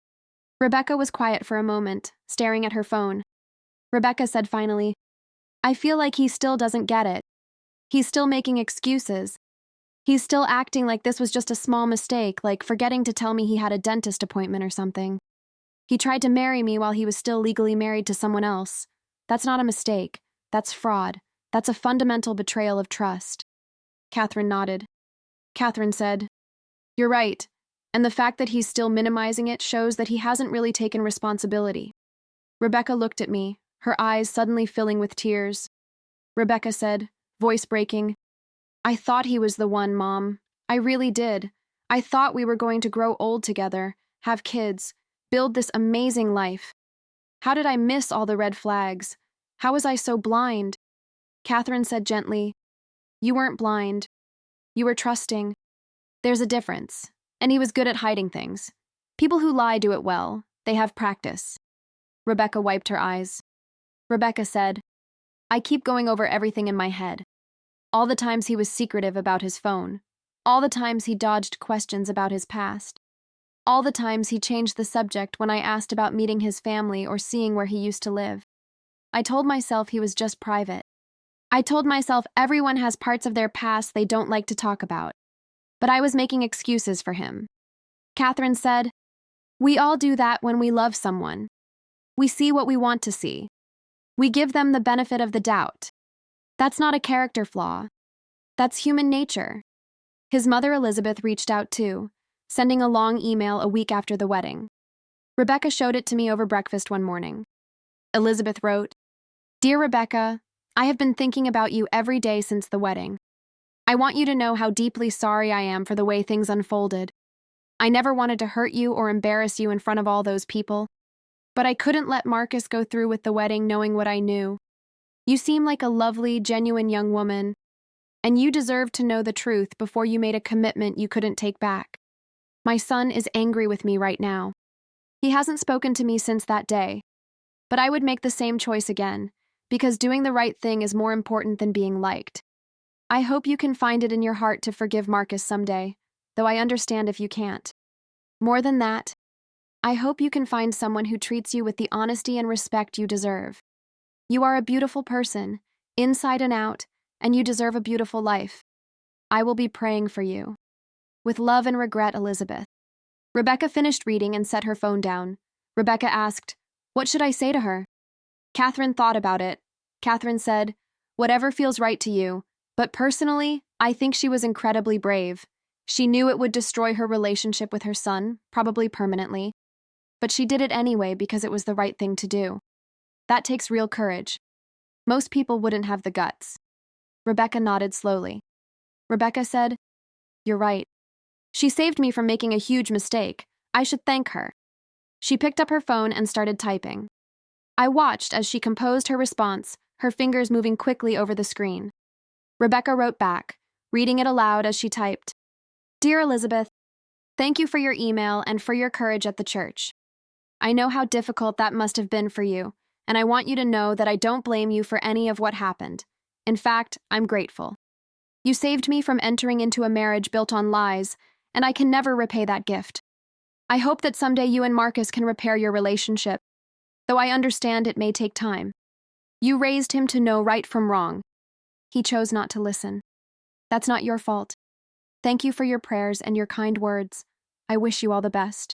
Rebecca was quiet for a moment, staring at her phone. Rebecca said finally, I feel like he still doesn't get it. He's still making excuses. He's still acting like this was just a small mistake, like forgetting to tell me he had a dentist appointment or something. He tried to marry me while he was still legally married to someone else. That's not a mistake. That's fraud. That's a fundamental betrayal of trust. Catherine nodded. Catherine said, You're right, and the fact that he's still minimizing it shows that he hasn't really taken responsibility. Rebecca looked at me, her eyes suddenly filling with tears. Rebecca said, voice breaking, I thought he was the one, Mom. I really did. I thought we were going to grow old together, have kids, build this amazing life. How did I miss all the red flags? How was I so blind? Catherine said gently, You weren't blind. You were trusting. There's a difference. And he was good at hiding things. People who lie do it well. They have practice. Rebecca wiped her eyes. Rebecca said, I keep going over everything in my head. All the times he was secretive about his phone. All the times he dodged questions about his past. All the times he changed the subject when I asked about meeting his family or seeing where he used to live. I told myself he was just private. I told myself everyone has parts of their past they don't like to talk about. But I was making excuses for him. Catherine said, we all do that when we love someone. We see what we want to see. We give them the benefit of the doubt. That's not a character flaw. That's human nature. His mother Elizabeth reached out too, sending a long email a week after the wedding. Rebecca showed it to me over breakfast one morning. Elizabeth wrote, Dear Rebecca, I have been thinking about you every day since the wedding. I want you to know how deeply sorry I am for the way things unfolded. I never wanted to hurt you or embarrass you in front of all those people. But I couldn't let Marcus go through with the wedding knowing what I knew. You seem like a lovely, genuine young woman, and you deserved to know the truth before you made a commitment you couldn't take back. My son is angry with me right now. He hasn't spoken to me since that day, but I would make the same choice again, because doing the right thing is more important than being liked. I hope you can find it in your heart to forgive Marcus someday, though I understand if you can't. More than that, I hope you can find someone who treats you with the honesty and respect you deserve. You are a beautiful person, inside and out, and you deserve a beautiful life. I will be praying for you. With love and regret, Elizabeth. Rebecca finished reading and set her phone down. Rebecca asked, What should I say to her? Catherine thought about it. Catherine said, Whatever feels right to you, but personally, I think she was incredibly brave. She knew it would destroy her relationship with her son, probably permanently. But she did it anyway because it was the right thing to do. That takes real courage. Most people wouldn't have the guts. Rebecca nodded slowly. Rebecca said, You're right. She saved me from making a huge mistake. I should thank her. She picked up her phone and started typing. I watched as she composed her response, her fingers moving quickly over the screen. Rebecca wrote back, reading it aloud as she typed. Dear Elizabeth, thank you for your email and for your courage at the church. I know how difficult that must have been for you, and I want you to know that I don't blame you for any of what happened. In fact, I'm grateful. You saved me from entering into a marriage built on lies, and I can never repay that gift. I hope that someday you and Marcus can repair your relationship, though I understand it may take time. You raised him to know right from wrong. He chose not to listen. That's not your fault. Thank you for your prayers and your kind words. I wish you all the best.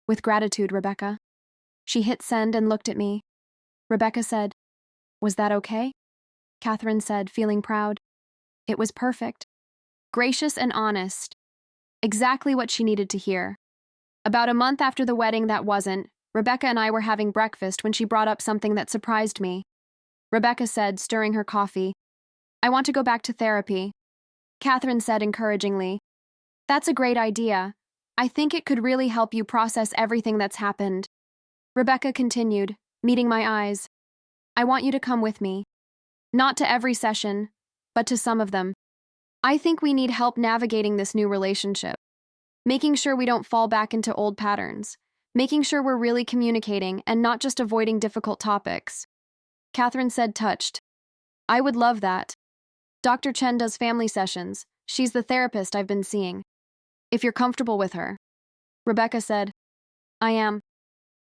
With gratitude, Rebecca. She hit send and looked at me. Rebecca said, Was that okay? Catherine said, feeling proud. It was perfect. Gracious and honest. Exactly what she needed to hear. About a month after the wedding that wasn't, Rebecca and I were having breakfast when she brought up something that surprised me. Rebecca said, stirring her coffee, I want to go back to therapy. Catherine said encouragingly, That's a great idea. I think it could really help you process everything that's happened. Rebecca continued, meeting my eyes. I want you to come with me. Not to every session, but to some of them. I think we need help navigating this new relationship. Making sure we don't fall back into old patterns. Making sure we're really communicating and not just avoiding difficult topics. Catherine said, touched. I would love that. Dr. Chen does family sessions. She's the therapist I've been seeing. If you're comfortable with her. Rebecca said, I am.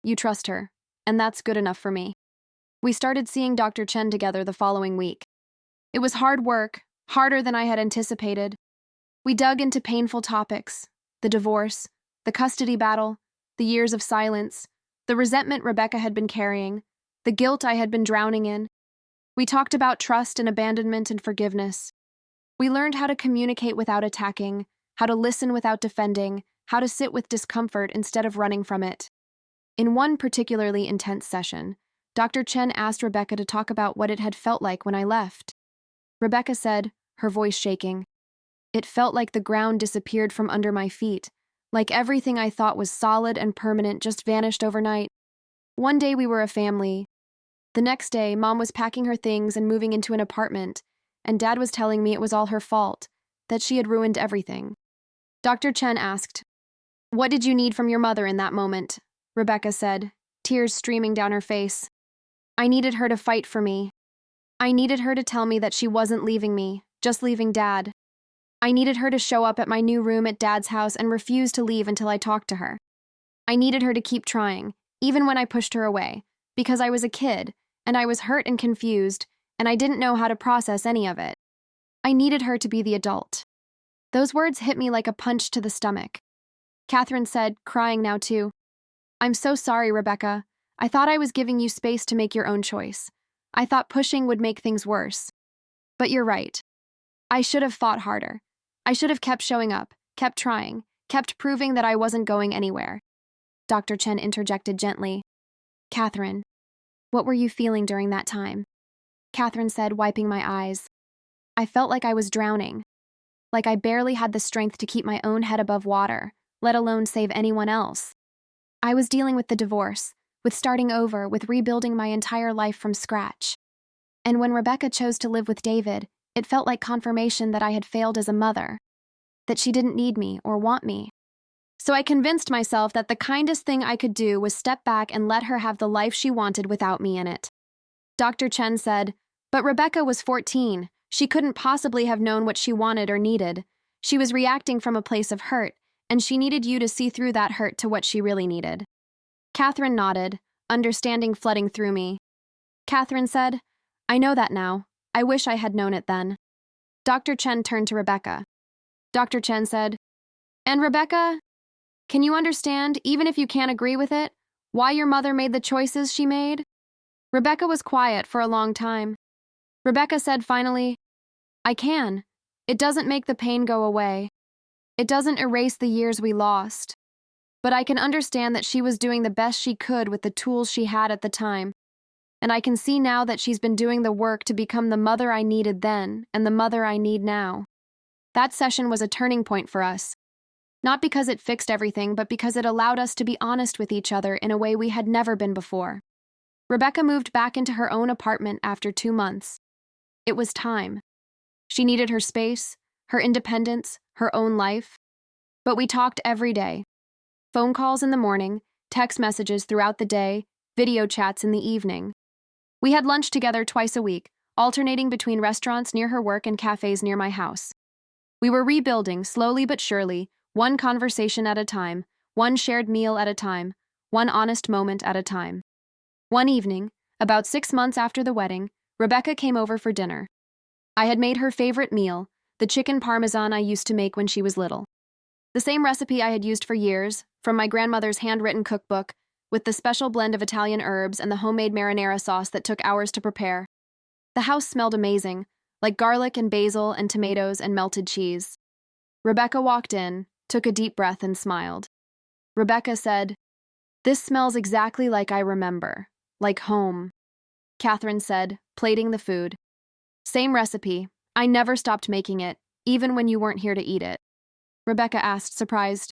You trust her, and that's good enough for me. We started seeing Dr. Chen together the following week. It was hard work, harder than I had anticipated. We dug into painful topics, the divorce, the custody battle, the years of silence, the resentment Rebecca had been carrying, the guilt I had been drowning in. We talked about trust and abandonment and forgiveness. We learned how to communicate without attacking, how to listen without defending, how to sit with discomfort instead of running from it. In one particularly intense session, Dr. Chen asked Rebecca to talk about what it had felt like when I left. Rebecca said, her voice shaking, It felt like the ground disappeared from under my feet, like everything I thought was solid and permanent just vanished overnight. One day we were a family. The next day, Mom was packing her things and moving into an apartment, and Dad was telling me it was all her fault, that she had ruined everything. Dr. Chen asked, What did you need from your mother in that moment? Rebecca said, tears streaming down her face. I needed her to fight for me. I needed her to tell me that she wasn't leaving me, just leaving Dad. I needed her to show up at my new room at Dad's house and refuse to leave until I talked to her. I needed her to keep trying, even when I pushed her away, because I was a kid, and I was hurt and confused, and I didn't know how to process any of it. I needed her to be the adult. Those words hit me like a punch to the stomach. Catherine said, crying now too, "I'm so sorry, Rebecca. I thought I was giving you space to make your own choice. I thought pushing would make things worse. But you're right. I should have fought harder. I should have kept showing up, kept trying, kept proving that I wasn't going anywhere." Dr. Chen interjected gently. "Catherine, what were you feeling during that time?" Catherine said, wiping my eyes. "I felt like I was drowning, like I barely had the strength to keep my own head above water, let alone save anyone else. I was dealing with the divorce, with starting over, with rebuilding my entire life from scratch. And when Rebecca chose to live with David, it felt like confirmation that I had failed as a mother, that she didn't need me or want me. So I convinced myself that the kindest thing I could do was step back and let her have the life she wanted without me in it." Dr. Chen said, "But Rebecca was 14. She couldn't possibly have known what she wanted or needed. She was reacting from a place of hurt, and she needed you to see through that hurt to what she really needed." Catherine nodded, understanding flooding through me. Catherine said, "I know that now. I wish I had known it then." Dr. Chen turned to Rebecca. Dr. Chen said, "And Rebecca, can you understand, even if you can't agree with it, why your mother made the choices she made?" Rebecca was quiet for a long time. Rebecca said finally, "I can. It doesn't make the pain go away. It doesn't erase the years we lost. But I can understand that she was doing the best she could with the tools she had at the time. And I can see now that she's been doing the work to become the mother I needed then and the mother I need now." That session was a turning point for us. Not because it fixed everything, but because it allowed us to be honest with each other in a way we had never been before. Rebecca moved back into her own apartment after 2 months. It was time. She needed her space, her independence, her own life. But we talked every day. Phone calls in the morning, text messages throughout the day, video chats in the evening. We had lunch together twice a week, alternating between restaurants near her work and cafes near my house. We were rebuilding, slowly but surely, one conversation at a time, one shared meal at a time, one honest moment at a time. One evening, about 6 months after the wedding, Rebecca came over for dinner. I had made her favorite meal, the chicken parmesan I used to make when she was little. The same recipe I had used for years, from my grandmother's handwritten cookbook, with the special blend of Italian herbs and the homemade marinara sauce that took hours to prepare. The house smelled amazing, like garlic and basil and tomatoes and melted cheese. Rebecca walked in, took a deep breath, and smiled. Rebecca said, "This smells exactly like I remember, like home." Catherine said, plating the food. "Same recipe. I never stopped making it, even when you weren't here to eat it." Rebecca asked, surprised.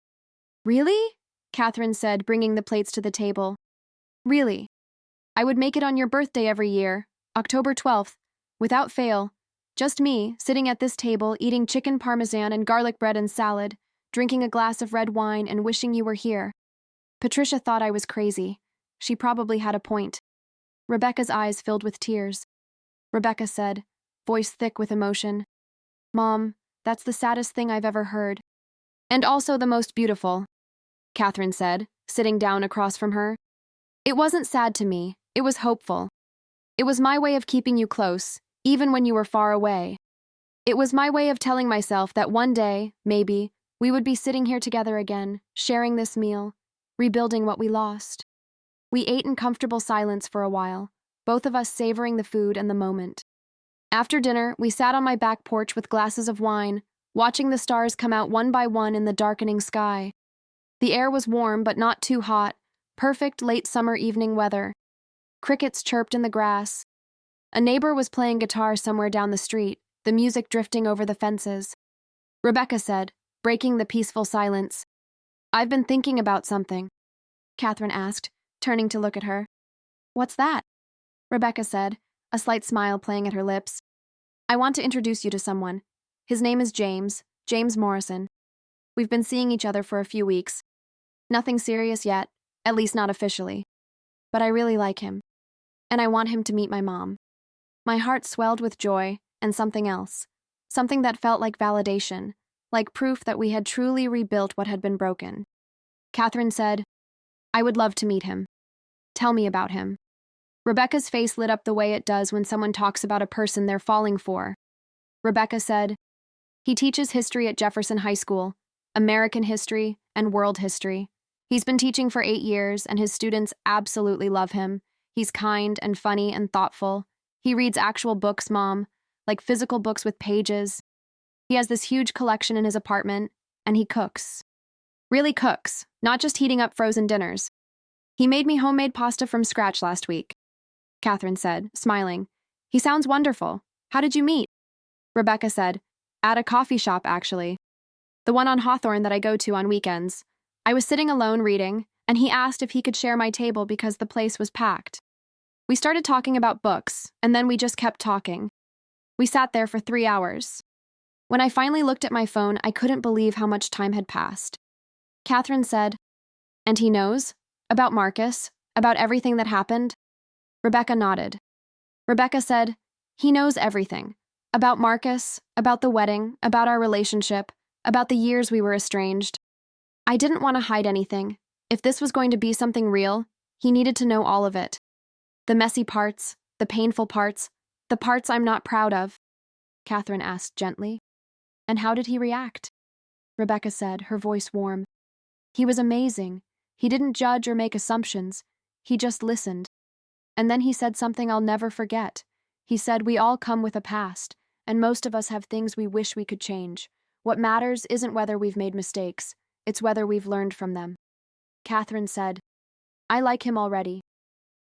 "Really?" Catherine said, bringing the plates to the table. "Really. I would make it on your birthday every year, October 12th, without fail. Just me, sitting at this table, eating chicken parmesan and garlic bread and salad, drinking a glass of red wine and wishing you were here." Patricia thought I was crazy. She probably had a point. Rebecca's eyes filled with tears. Rebecca said, voice thick with emotion, "Mom, that's the saddest thing I've ever heard. And also the most beautiful," Catherine said, sitting down across from her. "It wasn't sad to me, it was hopeful. It was my way of keeping you close, even when you were far away. It was my way of telling myself that one day, maybe, we would be sitting here together again, sharing this meal, rebuilding what we lost." We ate in comfortable silence for a while, both of us savoring the food and the moment. After dinner, we sat on my back porch with glasses of wine, watching the stars come out one by one in the darkening sky. The air was warm but not too hot, perfect late summer evening weather. Crickets chirped in the grass. A neighbor was playing guitar somewhere down the street, the music drifting over the fences. Rebecca said, breaking the peaceful silence, "I've been thinking about something." Catherine asked, turning to look at her. "What's that?" Rebecca said, a slight smile playing at her lips. "I want to introduce you to someone. His name is James Morrison. We've been seeing each other for a few weeks. Nothing serious yet, at least not officially. but I really like him. And I want him to meet my mom. My heart swelled with joy and something else. Something that felt like validation, like proof that we had truly rebuilt what had been broken. Catherine said, I would love to meet him. Tell me about him. Rebecca's face lit up the way it does when someone talks about a person they're falling for. Rebecca said, he teaches history at Jefferson High School, American history and world history. He's been teaching for 8 years, and his students absolutely love him. He's kind and funny and thoughtful. He reads actual books, Mom, like physical books with pages. He has this huge collection in his apartment, and he cooks. Really cooks, not just heating up frozen dinners. He made me homemade pasta from scratch last week, Catherine said, smiling. He sounds wonderful. How did you meet? Rebecca said, at a coffee shop, actually. The one on Hawthorne that I go to on weekends. I was sitting alone reading, and he asked if he could share my table because the place was packed. We started talking about books, and then we just kept talking. We sat there for 3 hours. When I finally looked at my phone, I couldn't believe how much time had passed. Catherine said, and he knows? About Marcus? About everything that happened? Rebecca nodded. Rebecca said, he knows everything. About Marcus, about the wedding, about our relationship, about the years we were estranged. I didn't want to hide anything. If this was going to be something real, he needed to know all of it. The messy parts, the painful parts, the parts I'm not proud of, Catherine asked gently. And how did he react? Rebecca said, her voice warm. He was amazing. He didn't judge or make assumptions. He just listened. And then he said something I'll never forget. He said we all come with a past, and most of us have things we wish we could change. What matters isn't whether we've made mistakes, it's whether we've learned from them. Catherine said, I like him already.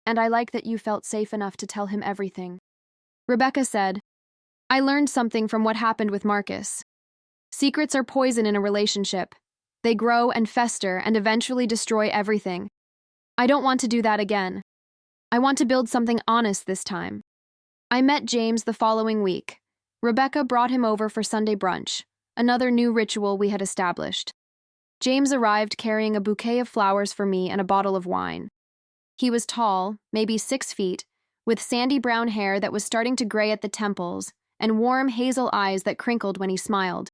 And I like that you felt safe enough to tell him everything. Rebecca said, I learned something from what happened with Marcus. Secrets are poison in a relationship. They grow and fester and eventually destroy everything. I don't want to do that again. I want to build something honest this time. I met James the following week. Rebecca brought him over for Sunday brunch, another new ritual we had established. James arrived carrying a bouquet of flowers for me and a bottle of wine. He was tall, maybe 6 feet, with sandy brown hair that was starting to gray at the temples and warm hazel eyes that crinkled when he smiled.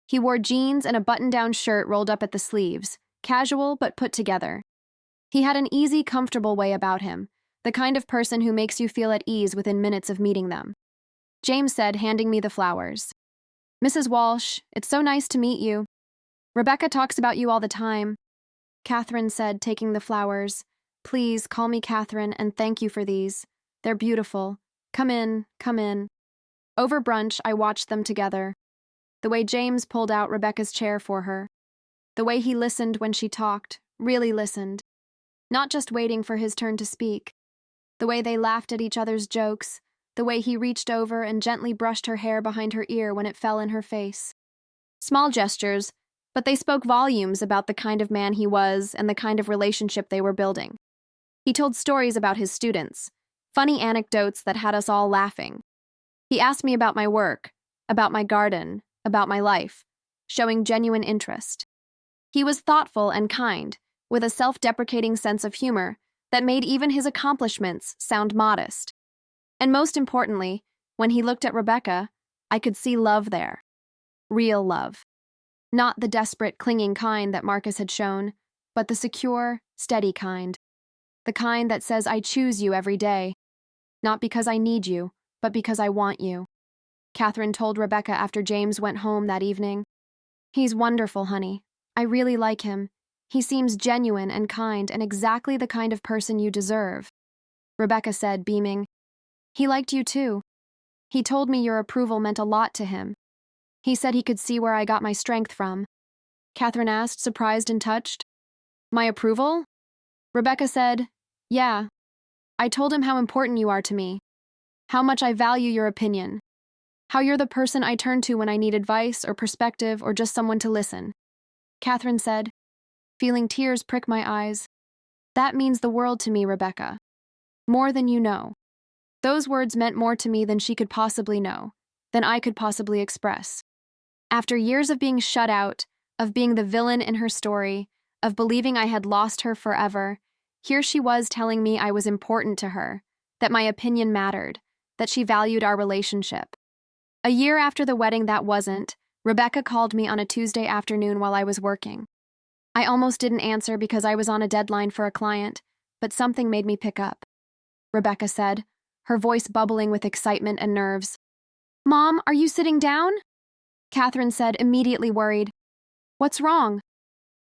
He wore jeans and a button-down shirt rolled up at the sleeves, casual but put together. He had an easy, comfortable way about him, the kind of person who makes you feel at ease within minutes of meeting them. James said, handing me the flowers. Mrs. Walsh, it's so nice to meet you. Rebecca talks about you all the time. Catherine said, taking the flowers. Please call me Catherine and thank you for these. They're beautiful. Come in, come in. Over brunch, I watched them together. The way James pulled out Rebecca's chair for her. The way he listened when she talked, really listened. Not just waiting for his turn to speak. The way they laughed at each other's jokes. The way he reached over and gently brushed her hair behind her ear when it fell in her face. Small gestures, but they spoke volumes about the kind of man he was and the kind of relationship they were building. He told stories about his students, funny anecdotes that had us all laughing. He asked me about my work, about my garden, about my life, showing genuine interest. He was thoughtful and kind, with a self-deprecating sense of humor that made even his accomplishments sound modest. And most importantly, when he looked at Rebecca, I could see love there. Real love. Not the desperate, clinging kind that Marcus had shown, but the secure, steady kind. The kind that says I choose you every day. Not because I need you, but because I want you. Catherine told Rebecca after James went home that evening. He's wonderful, honey. I really like him. He seems genuine and kind and exactly the kind of person you deserve. Rebecca said, beaming. He liked you too. He told me your approval meant a lot to him. He said he could see where I got my strength from. Catherine asked, surprised and touched. My approval? Rebecca said, yeah. I told him how important you are to me. How much I value your opinion. How you're the person I turn to when I need advice or perspective or just someone to listen. Catherine said, feeling tears prick my eyes. That means the world to me, Rebecca. More than you know. Those words meant more to me than she could possibly know, than I could possibly express. After years of being shut out, of being the villain in her story, of believing I had lost her forever, Here she was telling me I was important to her, that my opinion mattered, that she valued our relationship. A year after the wedding that wasn't, Rebecca called me on a Tuesday afternoon while I was working. I almost didn't answer because I was on a deadline for a client, but something made me pick up. Rebecca said, her voice bubbling with excitement and nerves. "Mom, are you sitting down?" Catherine said, immediately worried. "What's wrong?"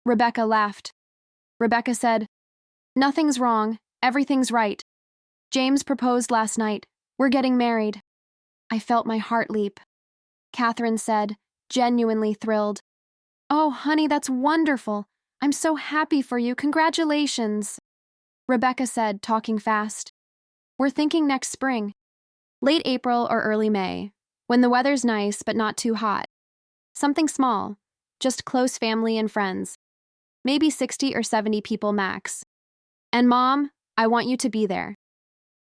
Rebecca laughed. Rebecca said, "Nothing's wrong. Everything's right. James proposed last night. We're getting married." I felt my heart leap. Catherine said, genuinely thrilled. "Oh, honey, that's wonderful. I'm so happy for you. Congratulations." Rebecca said, talking fast. "We're thinking next spring. Late April or early May, when the weather's nice but not too hot. Something small, just close family and friends. Maybe 60 or 70 people max. And Mom, I want you to be there.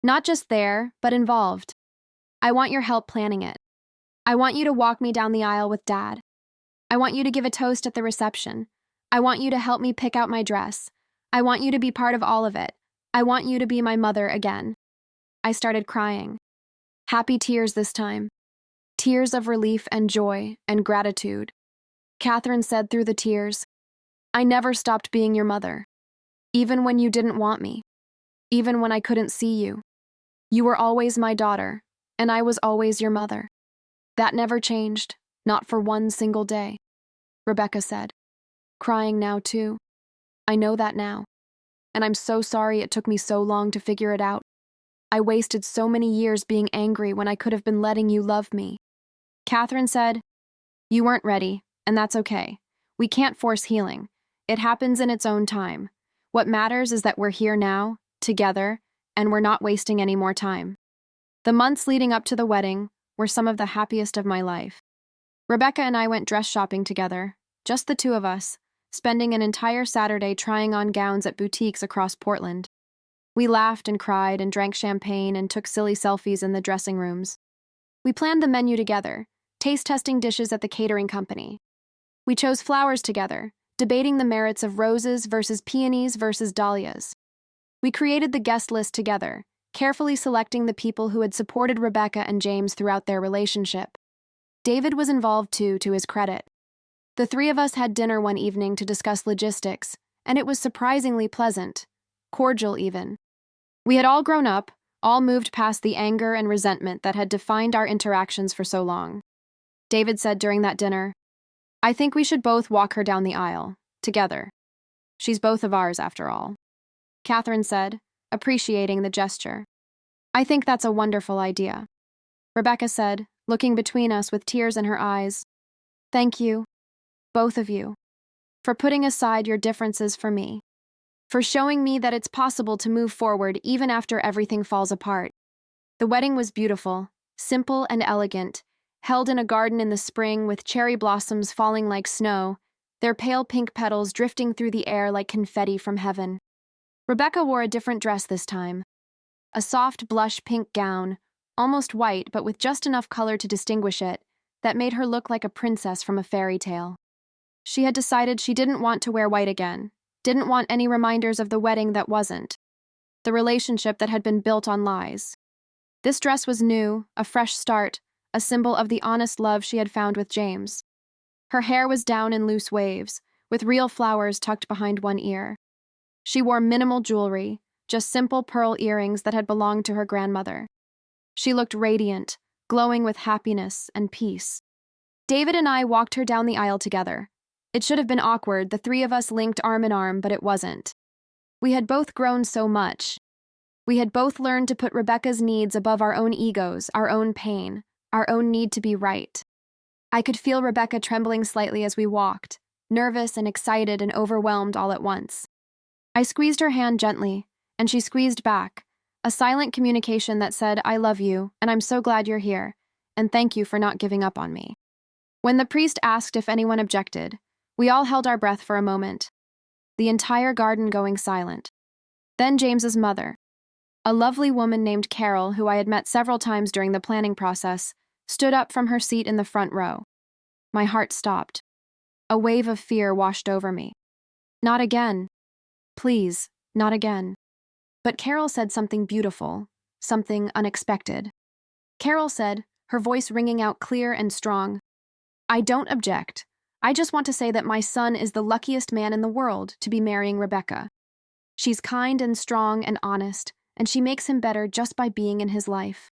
Not just there, but involved. I want your help planning it. I want you to walk me down the aisle with Dad. I want you to give a toast at the reception. I want you to help me pick out my dress. I want you to be part of all of it. I want you to be my mother again." I started crying. Happy tears this time. Tears of relief and joy and gratitude. Catherine said through the tears, "I never stopped being your mother. Even when you didn't want me. Even when I couldn't see you. You were always my daughter, and I was always your mother. That never changed, not for one single day," Rebecca said, crying now too. "I know that now. And I'm so sorry it took me so long to figure it out. I wasted so many years being angry when I could have been letting you love me." Catherine said, "You weren't ready, and that's okay. We can't force healing. It happens in its own time. What matters is that we're here now, together, and we're not wasting any more time." The months leading up to the wedding were some of the happiest of my life. Rebecca and I went dress shopping together, just the two of us, spending an entire Saturday trying on gowns at boutiques across Portland. We laughed and cried and drank champagne and took silly selfies in the dressing rooms. We planned the menu together, taste-testing dishes at the catering company. We chose flowers together, debating the merits of roses versus peonies versus dahlias. We created the guest list together, carefully selecting the people who had supported Rebecca and James throughout their relationship. David was involved too, to his credit. The three of us had dinner one evening to discuss logistics, and it was surprisingly pleasant, cordial even. We had all grown up, all moved past the anger and resentment that had defined our interactions for so long. David said during that dinner, "I think we should both walk her down the aisle, together. She's both of ours, after all." Catherine said, appreciating the gesture, "I think that's a wonderful idea." Rebecca said, looking between us with tears in her eyes, "Thank you, both of you, for putting aside your differences for me, for showing me that it's possible to move forward even after everything falls apart." The wedding was beautiful, simple and elegant, held in a garden in the spring with cherry blossoms falling like snow, their pale pink petals drifting through the air like confetti from heaven. Rebecca wore a different dress this time. A soft blush pink gown, almost white but with just enough color to distinguish it, that made her look like a princess from a fairy tale. She had decided she didn't want to wear white again, didn't want any reminders of the wedding that wasn't, the relationship that had been built on lies. This dress was new, a fresh start, a symbol of the honest love she had found with James. Her hair was down in loose waves, with real flowers tucked behind one ear. She wore minimal jewelry, just simple pearl earrings that had belonged to her grandmother. She looked radiant, glowing with happiness and peace. David and I walked her down the aisle together. It should have been awkward, the three of us linked arm in arm, but it wasn't. We had both grown so much. We had both learned to put Rebecca's needs above our own egos, our own pain, our own need to be right. I could feel Rebecca trembling slightly as we walked, nervous and excited and overwhelmed all at once. I squeezed her hand gently, and she squeezed back, a silent communication that said, "I love you, and I'm so glad you're here, and thank you for not giving up on me." When the priest asked if anyone objected, we all held our breath for a moment, the entire garden going silent. Then James's mother, a lovely woman named Carol, who I had met several times during the planning process, stood up from her seat in the front row. My heart stopped. A wave of fear washed over me. Not again. Please, not again. But Carol said something beautiful, something unexpected. Carol said, her voice ringing out clear and strong, "I don't object. I just want to say that my son is the luckiest man in the world to be marrying Rebecca. She's kind and strong and honest, and she makes him better just by being in his life.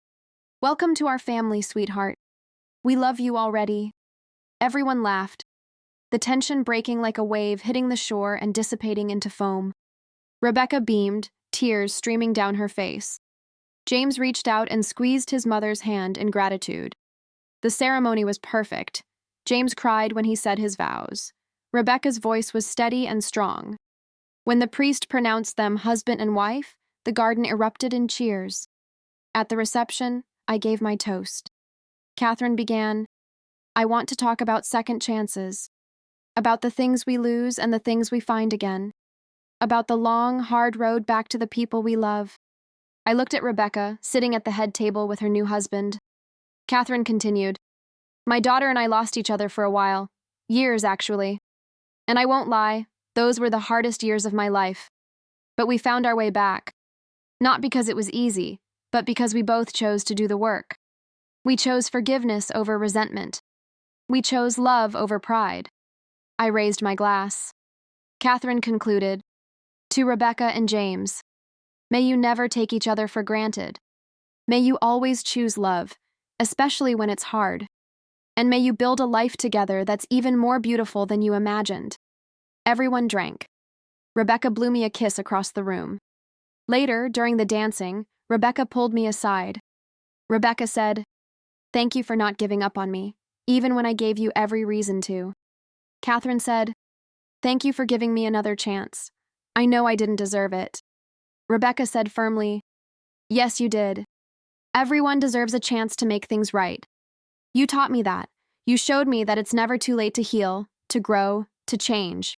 Welcome to our family, sweetheart. We love you already." Everyone laughed, the tension breaking like a wave hitting the shore and dissipating into foam. Rebecca beamed, tears streaming down her face. James reached out and squeezed his mother's hand in gratitude. The ceremony was perfect. James cried when he said his vows. Rebecca's voice was steady and strong. When the priest pronounced them husband and wife, the garden erupted in cheers. At the reception, I gave my toast. Catherine began, "I want to talk about second chances, about the things we lose and the things we find again, about the long, hard road back to the people we love." I looked at Rebecca, sitting at the head table with her new husband. Catherine continued, "My daughter and I lost each other for a while. Years, actually. And I won't lie, those were the hardest years of my life. But we found our way back. Not because it was easy, but because we both chose to do the work. We chose forgiveness over resentment. We chose love over pride." I raised my glass. Catherine concluded, "To Rebecca and James, may you never take each other for granted. May you always choose love, especially when it's hard. And may you build a life together that's even more beautiful than you imagined." Everyone drank. Rebecca blew me a kiss across the room. Later, during the dancing, Rebecca pulled me aside. Rebecca said, "Thank you for not giving up on me, even when I gave you every reason to." Catherine said, "Thank you for giving me another chance. I know I didn't deserve it." Rebecca said firmly, "Yes, you did. Everyone deserves a chance to make things right. You taught me that. You showed me that it's never too late to heal, to grow, to change."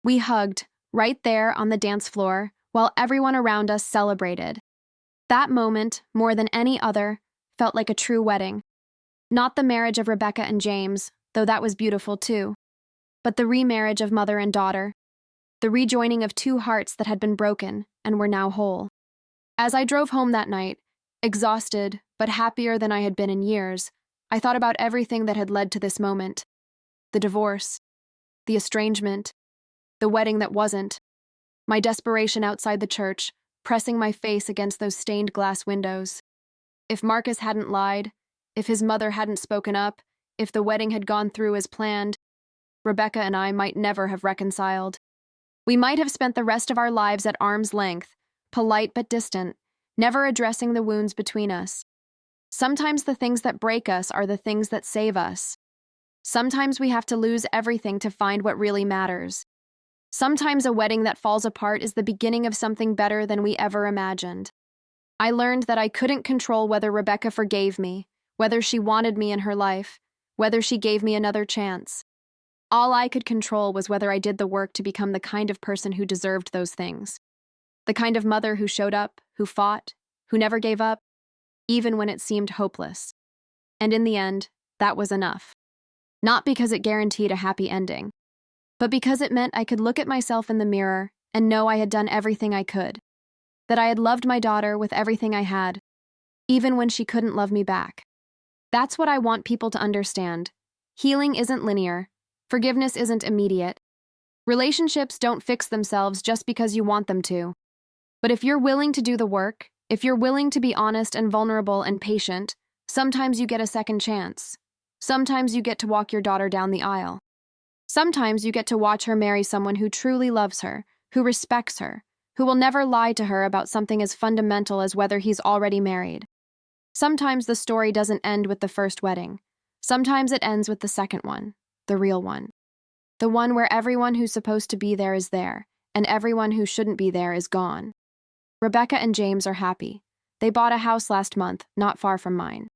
We hugged, right there on the dance floor, while everyone around us celebrated. That moment, more than any other, felt like a true wedding. Not the marriage of Rebecca and James, though that was beautiful too, but the remarriage of mother and daughter, the rejoining of two hearts that had been broken and were now whole. As I drove home that night, exhausted but happier than I had been in years, I thought about everything that had led to this moment. The divorce, the estrangement, the wedding that wasn't, my desperation outside the church, pressing my face against those stained glass windows. If Marcus hadn't lied, if his mother hadn't spoken up, if the wedding had gone through as planned, Rebecca and I might never have reconciled. We might have spent the rest of our lives at arm's length, polite but distant, never addressing the wounds between us. Sometimes the things that break us are the things that save us. Sometimes we have to lose everything to find what really matters. Sometimes a wedding that falls apart is the beginning of something better than we ever imagined. I learned that I couldn't control whether Rebecca forgave me, whether she wanted me in her life, whether she gave me another chance. All I could control was whether I did the work to become the kind of person who deserved those things. The kind of mother who showed up, who fought, who never gave up, even when it seemed hopeless. And in the end, that was enough. Not because it guaranteed a happy ending, but because it meant I could look at myself in the mirror and know I had done everything I could, that I had loved my daughter with everything I had, even when she couldn't love me back. That's what I want people to understand. Healing isn't linear. Forgiveness isn't immediate. Relationships don't fix themselves just because you want them to. But if you're willing to do the work, if you're willing to be honest and vulnerable and patient, sometimes you get a second chance. Sometimes you get to walk your daughter down the aisle. Sometimes you get to watch her marry someone who truly loves her, who respects her, who will never lie to her about something as fundamental as whether he's already married. Sometimes the story doesn't end with the first wedding. Sometimes it ends with the second one, the real one. The one where everyone who's supposed to be there is there, and everyone who shouldn't be there is gone. Rebecca and James are happy. They bought a house last month, not far from mine.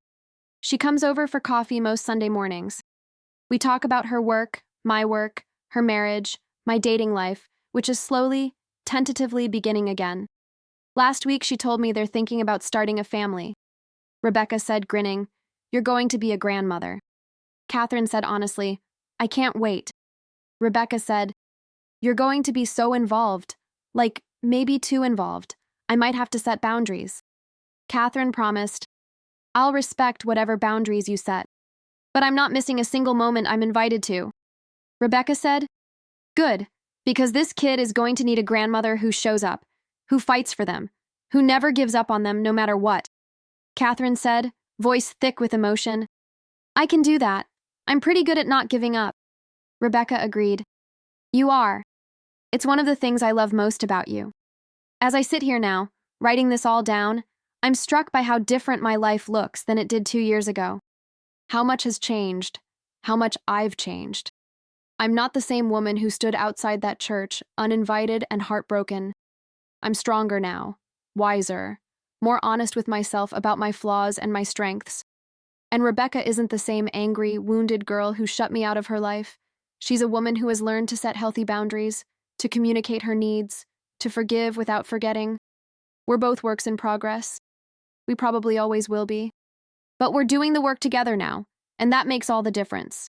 She comes over for coffee most Sunday mornings. We talk about her work, my work, her marriage, my dating life, which is slowly, tentatively beginning again. Last week she told me they're thinking about starting a family. Rebecca said, grinning, "You're going to be a grandmother." Catherine said honestly, "I can't wait." Rebecca said, "You're going to be so involved, like maybe too involved. I might have to set boundaries. Catherine promised, I'll respect whatever boundaries you set. But I'm not missing a single moment I'm invited to. Rebecca said, Good, because this kid is going to need a grandmother who shows up, who fights for them, who never gives up on them no matter what. Catherine said, voice thick with emotion, I can do that. I'm pretty good at not giving up. Rebecca agreed. You are. It's one of the things I love most about you. As I sit here now, writing this all down, I'm struck by how different my life looks than it did 2 years ago. How much has changed, how much I've changed. I'm not the same woman who stood outside that church, uninvited and heartbroken. I'm stronger now, wiser, more honest with myself about my flaws and my strengths. And Rebecca isn't the same angry, wounded girl who shut me out of her life. She's a woman who has learned to set healthy boundaries, to communicate her needs, to forgive without forgetting. We're both works in progress. We probably always will be. But we're doing the work together now, and that makes all the difference.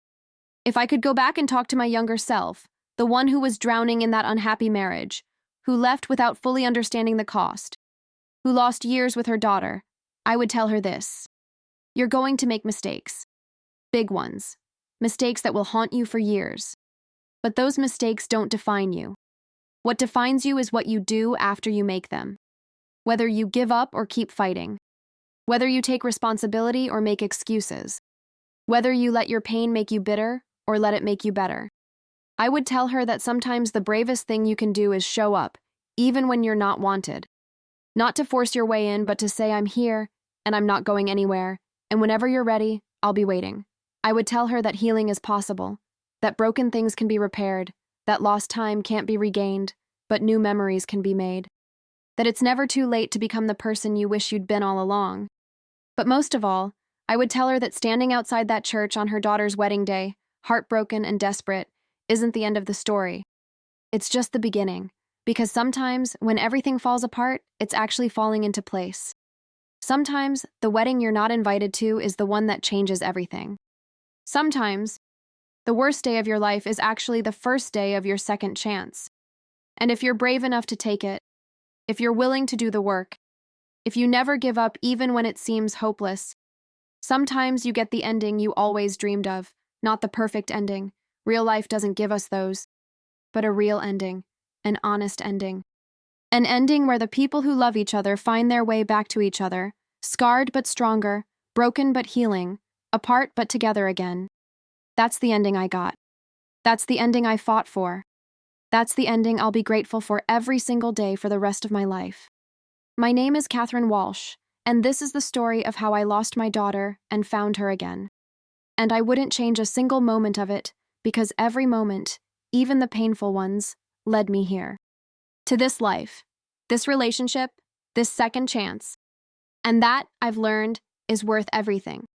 If I could go back and talk to my younger self, the one who was drowning in that unhappy marriage, who left without fully understanding the cost, who lost years with her daughter, I would tell her this. You're going to make mistakes. Big ones. Mistakes that will haunt you for years. But those mistakes don't define you. What defines you is what you do after you make them. Whether you give up or keep fighting. Whether you take responsibility or make excuses. Whether you let your pain make you bitter or let it make you better. I would tell her that sometimes the bravest thing you can do is show up, even when you're not wanted. Not to force your way in, but to say, I'm here, and I'm not going anywhere, and whenever you're ready, I'll be waiting. I would tell her that healing is possible, that broken things can be repaired, that lost time can't be regained, but new memories can be made. That it's never too late to become the person you wish you'd been all along. But most of all, I would tell her that standing outside that church on her daughter's wedding day, heartbroken and desperate, isn't the end of the story. It's just the beginning, because sometimes, when everything falls apart, it's actually falling into place. Sometimes, the wedding you're not invited to is the one that changes everything. Sometimes, the worst day of your life is actually the first day of your second chance. And if you're brave enough to take it, if you're willing to do the work, if you never give up even when it seems hopeless, sometimes you get the ending you always dreamed of, not the perfect ending. Real life doesn't give us those, but a real ending, an honest ending. An ending where the people who love each other find their way back to each other, scarred but stronger, broken but healing, apart but together again. That's the ending I got. That's the ending I fought for. That's the ending I'll be grateful for every single day for the rest of my life. My name is Catherine Walsh, and this is the story of how I lost my daughter and found her again. And I wouldn't change a single moment of it, because every moment, even the painful ones, led me here. To this life, this relationship, this second chance. And that, I've learned, is worth everything.